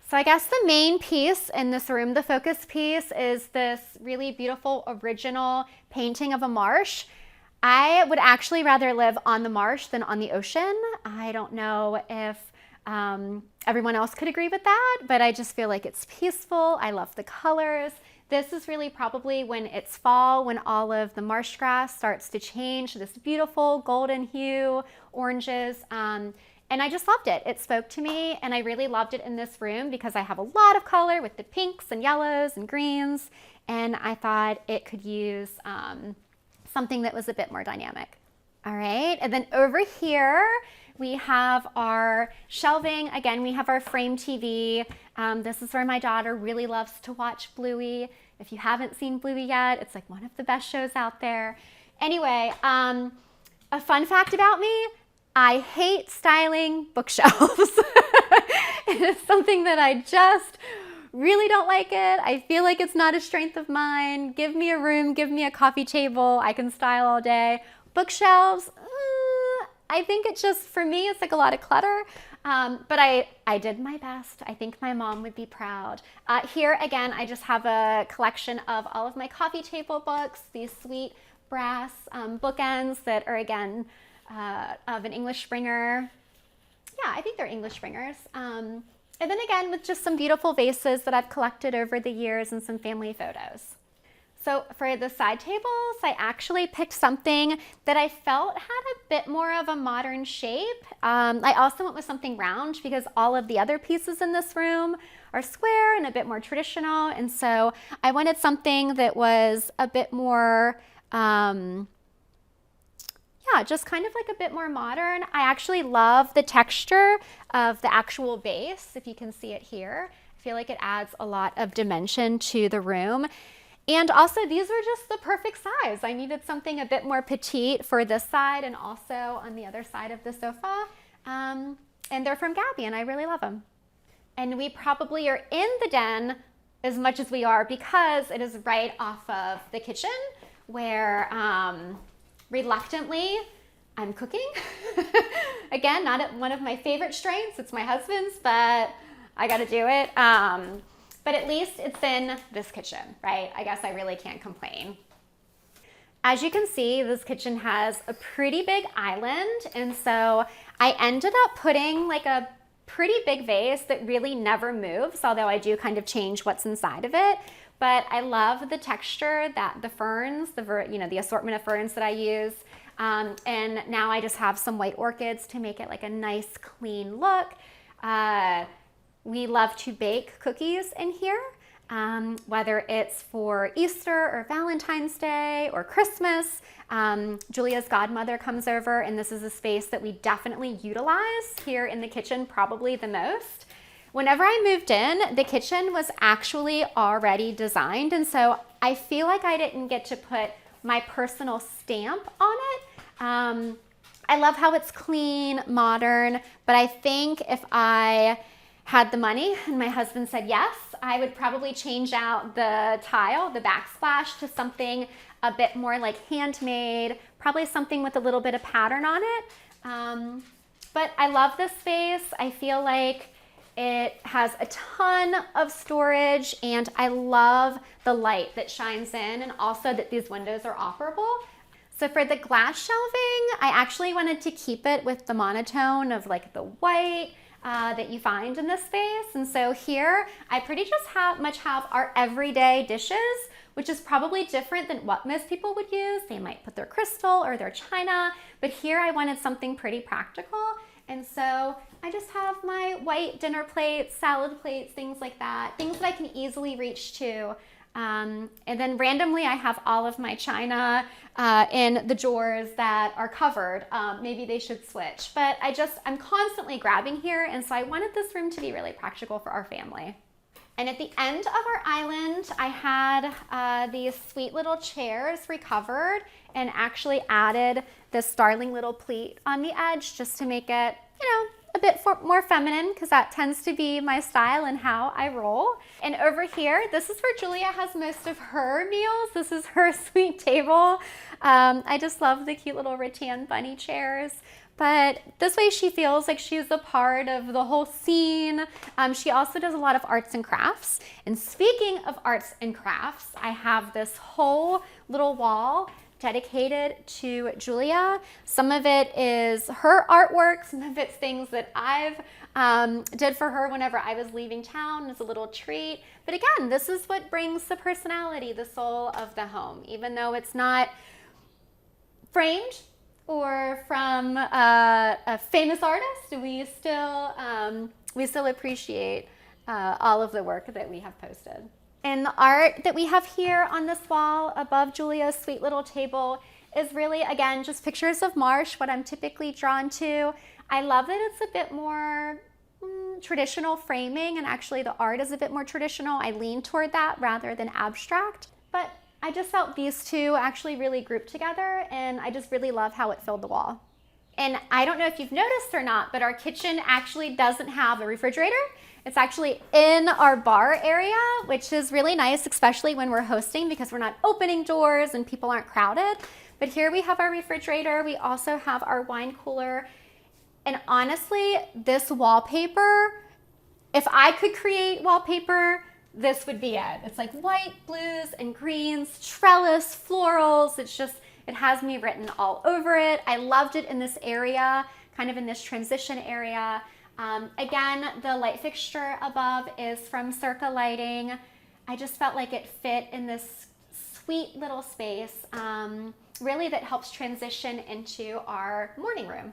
So I guess the main piece in this room, the focus piece, is this really beautiful original painting of a marsh. I would actually rather live on the marsh than on the ocean. I don't know if everyone else could agree with that, but I just feel like it's peaceful. I love the colors. This is really probably when it's fall, when all of the marsh grass starts to change this beautiful golden hue, oranges, and I just loved it. It spoke to me, and I really loved it in this room because I have a lot of color with the pinks and yellows and greens, and I thought it could use something that was a bit more dynamic. All right, and then over here, we have our shelving. Again, we have our frame TV. This is where my daughter really loves to watch Bluey. If you haven't seen Bluey yet, it's like one of the best shows out there. Anyway, a fun fact about me, I hate styling bookshelves. It is something that I just really don't like it. I feel like it's not a strength of mine. Give me a room, give me a coffee table. I can style all day. Bookshelves, I think it's just, for me, it's like a lot of clutter. But I did my best. I think my mom would be proud. Here, again, I just have a collection of all of my coffee table books, these sweet brass bookends that are, again, of an English Springer. Yeah, I think they're English Springers. And then again, with just some beautiful vases that I've collected over the years and some family photos. So for the side tables, I actually picked something that I felt had a bit more of a modern shape. I also went with something round because all of the other pieces in this room are square and a bit more traditional. And so I wanted something that was a bit more, just kind of like a bit more modern. I actually love the texture of the actual base, if you can see it here. I feel like it adds a lot of dimension to the room. And also, these were just the perfect size. I needed something a bit more petite for this side and also on the other side of the sofa. And they're from Gabby, and I really love them. And we probably are in the den as much as we are because it is right off of the kitchen where reluctantly I'm cooking. Again, not one of my favorite strengths. It's my husband's, but I got to do it. But at least it's in this kitchen, right? I guess I really can't complain. As you can see, this kitchen has a pretty big island, and so I ended up putting like a pretty big vase that really never moves, although I do kind of change what's inside of it. But I love the texture that the ferns, the assortment of ferns that I use. And now I just have some white orchids to make it like a nice, clean look. We love to bake cookies in here, whether it's for Easter or Valentine's Day or Christmas. Julia's godmother comes over, and this is a space that we definitely utilize here in the kitchen, probably the most. Whenever I moved in, the kitchen was actually already designed, and so I feel like I didn't get to put my personal stamp on it. I love how it's clean, modern, but I think if I had the money and my husband said yes, I would probably change out the tile, the backsplash, to something a bit more like handmade, probably something with a little bit of pattern on it. But I love this space. I feel like It has a ton of storage, and I love the light that shines in, and also that these windows are operable. So for the glass shelving, I actually wanted to keep it with the monotone of like the white that you find in this space. And so here, I pretty much have our everyday dishes, which is probably different than what most people would use. They might put their crystal or their china, but here I wanted something pretty practical. And so I just have my white dinner plates, salad plates, things like that, things that I can easily reach to. And then randomly I have all of my china in the drawers that are covered. Maybe they should switch, but I'm constantly grabbing here. And so I wanted this room to be really practical for our family. And at the end of our island, I had these sweet little chairs recovered and actually added this darling little pleat on the edge just to make it, a bit more feminine, because that tends to be my style and how I roll. And over here, this is where Julia has most of her meals. This is her sweet table. I just love the cute little rattan bunny chairs. But this way she feels like she's a part of the whole scene. She also does a lot of arts and crafts. And speaking of arts and crafts, I have this whole little wall dedicated to Julia. Some of it is her artwork, some of it's things that I've did for her whenever I was leaving town as a little treat. But again, this is what brings the personality, the soul of the home. Even though it's not framed or from a famous artist, we still appreciate all of the work that we have posted. And the art that we have here on this wall above Julia's sweet little table is really, again, just pictures of marsh, what I'm typically drawn to. I love that it's a bit more traditional framing, and actually the art is a bit more traditional. I lean toward that rather than abstract, but I just felt these two actually really grouped together, and I just really love how it filled the wall. And I don't know if you've noticed or not, but our kitchen actually doesn't have a refrigerator. It's actually in our bar area, which is really nice, especially when we're hosting, because we're not opening doors and people aren't crowded. But here we have our refrigerator. We also have our wine cooler. And honestly, this wallpaper, if I could create wallpaper, this would be it. It's like white, blues, and greens, trellis, florals. It has me written all over it. I loved it in this area, kind of in this transition area. Again, the light fixture above is from Circa Lighting. I just felt like it fit in this sweet little space, really that helps transition into our morning room.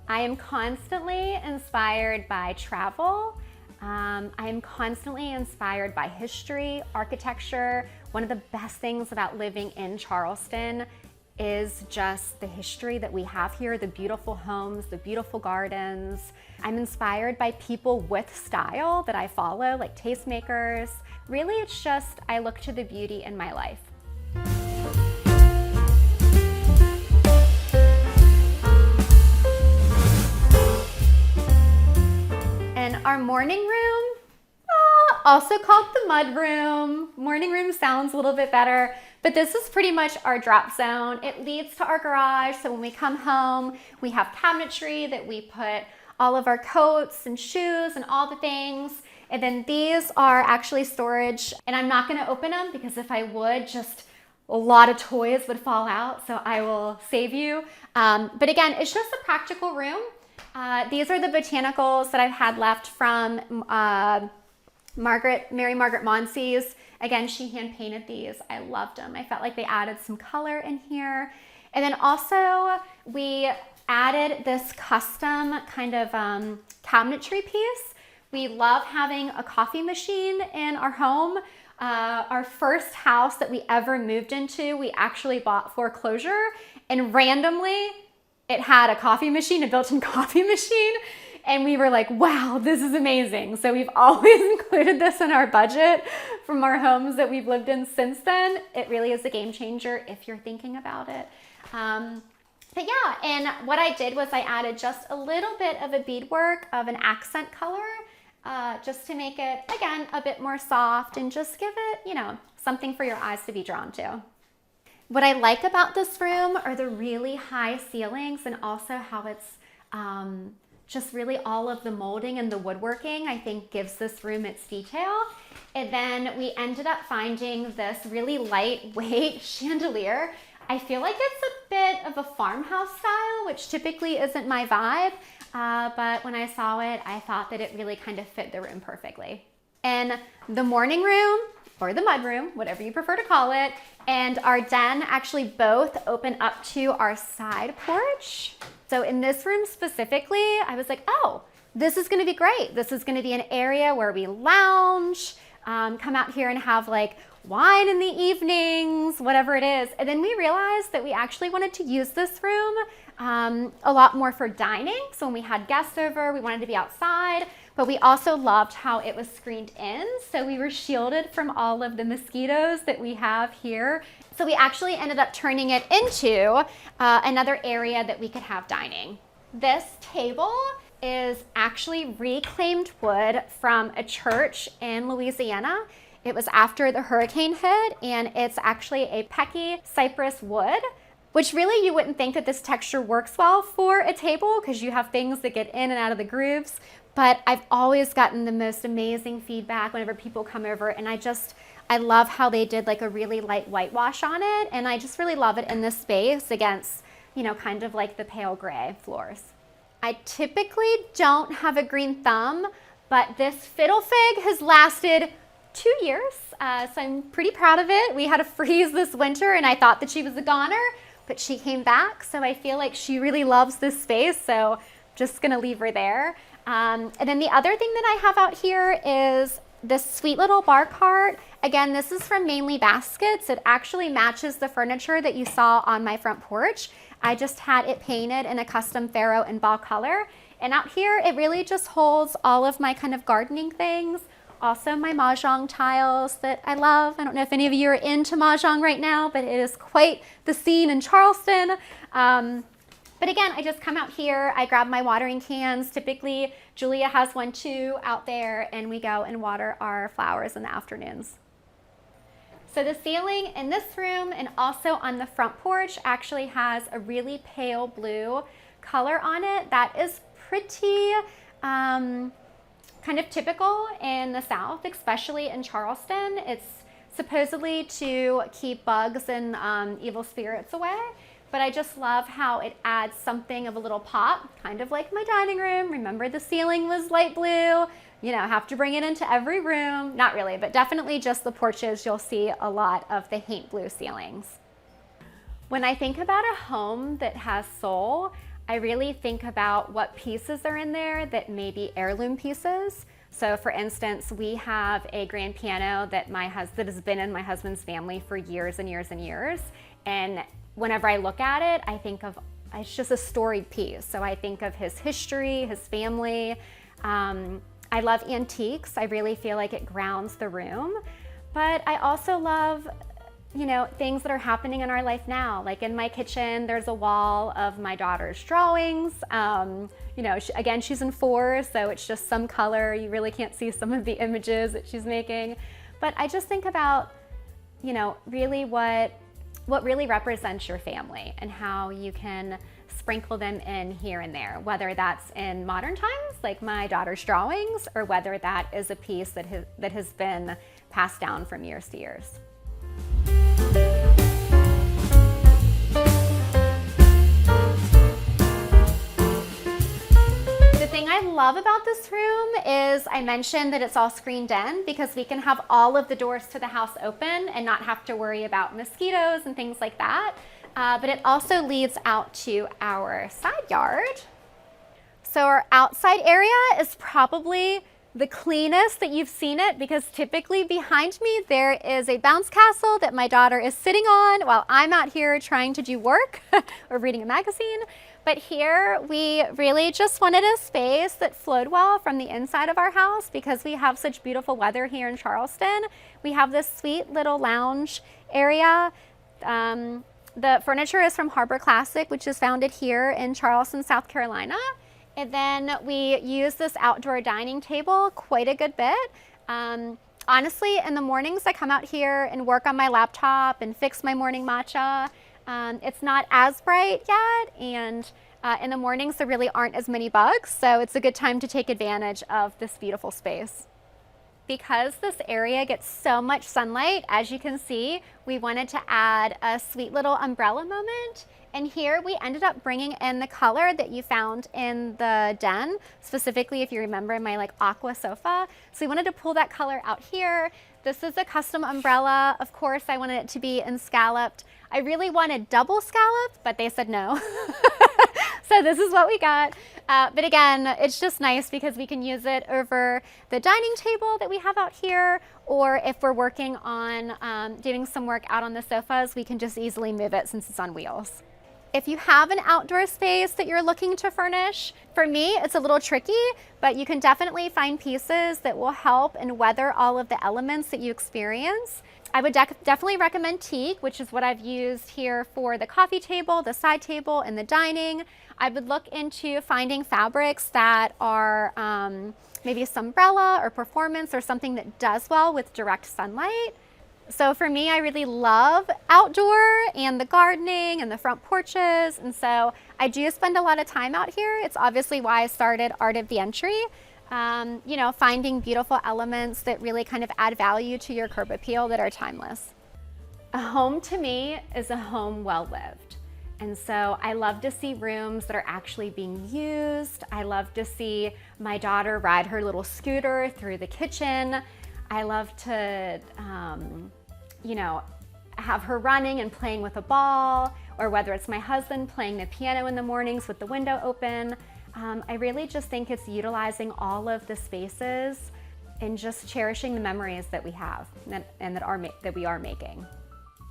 I am constantly inspired by travel. I am constantly inspired by history, architecture. One of the best things about living in Charleston is just the history that we have here, the beautiful homes, the beautiful gardens. I'm inspired by people with style that I follow, like tastemakers. Really, it's just, I look to the beauty in my life. And our morning room, also called the mudroom. Morning room sounds a little bit better, but this is pretty much our drop zone. It leads to our garage, so when we come home, we have cabinetry that we put all of our coats and shoes and all the things. And then these are actually storage, and I'm not gonna open them because if I would, just a lot of toys would fall out, so I will save you. But again, it's just a practical room. These are the botanicals that I've had left from Mary Margaret Monsi's. Again, she hand painted these. I loved them. I felt like they added some color in here. And then also we added this custom kind of cabinetry piece. We love having a coffee machine in our home. Our first house that we ever moved into, we actually bought foreclosure, and randomly it had a coffee machine, a built-in coffee machine. And we were like, wow, this is amazing. So we've always included this in our budget from our homes that we've lived in since then. It really is a game changer if you're thinking about it. But yeah, and what I did was I added just a little bit of a beadwork of an accent color, just to make it, again, a bit more soft and just give it, something for your eyes to be drawn to. What I like about this room are the really high ceilings and also how it's just really all of the molding and the woodworking, I think, gives this room its detail. And then we ended up finding this really lightweight chandelier. I feel like it's a bit of a farmhouse style, which typically isn't my vibe, but when I saw it, I thought that it really kind of fit the room perfectly. And the morning room, or the mudroom, whatever you prefer to call it, and our den actually both open up to our side porch. So in this room specifically, I was like, oh, this is gonna be great. This is gonna be an area where we lounge, come out here and have like wine in the evenings, whatever it is. And then we realized that we actually wanted to use this room a lot more for dining. So when we had guests over, we wanted to be outside, but we also loved how it was screened in. So we were shielded from all of the mosquitoes that we have here. So we actually ended up turning it into another area that we could have dining. This table is actually reclaimed wood from a church in Louisiana. It was after the hurricane hit, and it's actually a pecky cypress wood, which really you wouldn't think that this texture works well for a table because you have things that get in and out of the grooves. But I've always gotten the most amazing feedback whenever people come over, and I love how they did like a really light whitewash on it, and I just really love it in this space against, you know, kind of like the pale gray floors. I typically don't have a green thumb, but this fiddle fig has lasted 2 years, so I'm pretty proud of it. We had a freeze this winter, and I thought that she was a goner, but she came back, so I feel like she really loves this space, so I'm just gonna leave her there. And then the other thing that I have out here is this sweet little bar cart. Again, this is from Mainly Baskets. It actually matches the furniture that you saw on my front porch. I just had it painted in a custom Faro and ball color. And out here, it really just holds all of my kind of gardening things. Also my mahjong tiles that I love. I don't know if any of you are into mahjong right now, but it is quite the scene in Charleston. But again, I just come out here, I grab my watering cans. Typically, Julia has one too out there, and we go and water our flowers in the afternoons. So the ceiling in this room and also on the front porch actually has a really pale blue color on it that is pretty kind of typical in the South, especially in Charleston. It's supposedly to keep bugs and evil spirits away. But I just love how it adds something of a little pop, kind of like my dining room. Remember the ceiling was light blue? You know, have to bring it into every room. Not really, but definitely just the porches, you'll see a lot of the haint blue ceilings. When I think about a home that has soul, I really think about what pieces are in there that may be heirloom pieces. So for instance, we have a grand piano that has been in my husband's family for years and years and years. And whenever I look at it, I think of, it's just a storied piece. So I think of his history, his family. I love antiques. I really feel like it grounds the room. But I also love, you know, things that are happening in our life now. Like in my kitchen, there's a wall of my daughter's drawings. You know, again, she's in 4, so it's just some color. You really can't see some of the images that she's making. But I just think about, you know, really what really represents your family and how you can sprinkle them in here and there, whether that's in modern times, like my daughter's drawings, or whether that is a piece that has been passed down from years to years. The thing I love about this room is I mentioned that it's all screened in because we can have all of the doors to the house open and not have to worry about mosquitoes and things like that. But it also leads out to our side yard. So our outside area is probably the cleanest that you've seen it because typically behind me there is a bounce castle that my daughter is sitting on while I'm out here trying to do work or reading a magazine. But here we really just wanted a space that flowed well from the inside of our house because we have such beautiful weather here in Charleston. We have this sweet little lounge area. The furniture is from Harbor Classic, which is founded here in Charleston, South Carolina. And then we use this outdoor dining table quite a good bit. Honestly, in the mornings I come out here and work on my laptop and fix my morning matcha. It's not as bright yet, and In the mornings, there really aren't as many bugs, so it's a good time to take advantage of this beautiful space. Because this area gets so much sunlight, as you can see, we wanted to add a sweet little umbrella moment. And here we ended up bringing in the color that you found in the den, specifically if you remember my like aqua sofa. So we wanted to pull that color out here. This is a custom umbrella. Of course, I wanted it to be in scalloped. I really wanted double scalloped, but they said no. So this is what we got. But again, it's just nice because we can use it over the dining table that we have out here, or if we're working on doing some work out on the sofas, we can just easily move it since it's on wheels. If you have an outdoor space that you're looking to furnish, for me, it's a little tricky, but you can definitely find pieces that will help and weather all of the elements that you experience. I would definitely recommend teak, which is what I've used here for the coffee table, the side table, and the dining. I would look into finding fabrics that are maybe sunbrella or performance or something that does well with direct sunlight. So for me, I really love outdoor and the gardening and the front porches. And so I do spend a lot of time out here. It's obviously why I started Art of the Entry. You know, finding beautiful elements that really kind of add value to your curb appeal that are timeless. A home to me is a home well lived. And so I love to see rooms that are actually being used. I love to see my daughter ride her little scooter through the kitchen. I love to, you know, have her running and playing with a ball, or whether it's my husband playing the piano in the mornings with the window open. I really just think it's utilizing all of the spaces and just cherishing the memories that we have and that we are making.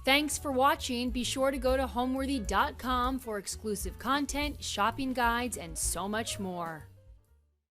Thanks for watching. Be sure to go to homeworthy.com for exclusive content, shopping guides, and so much more.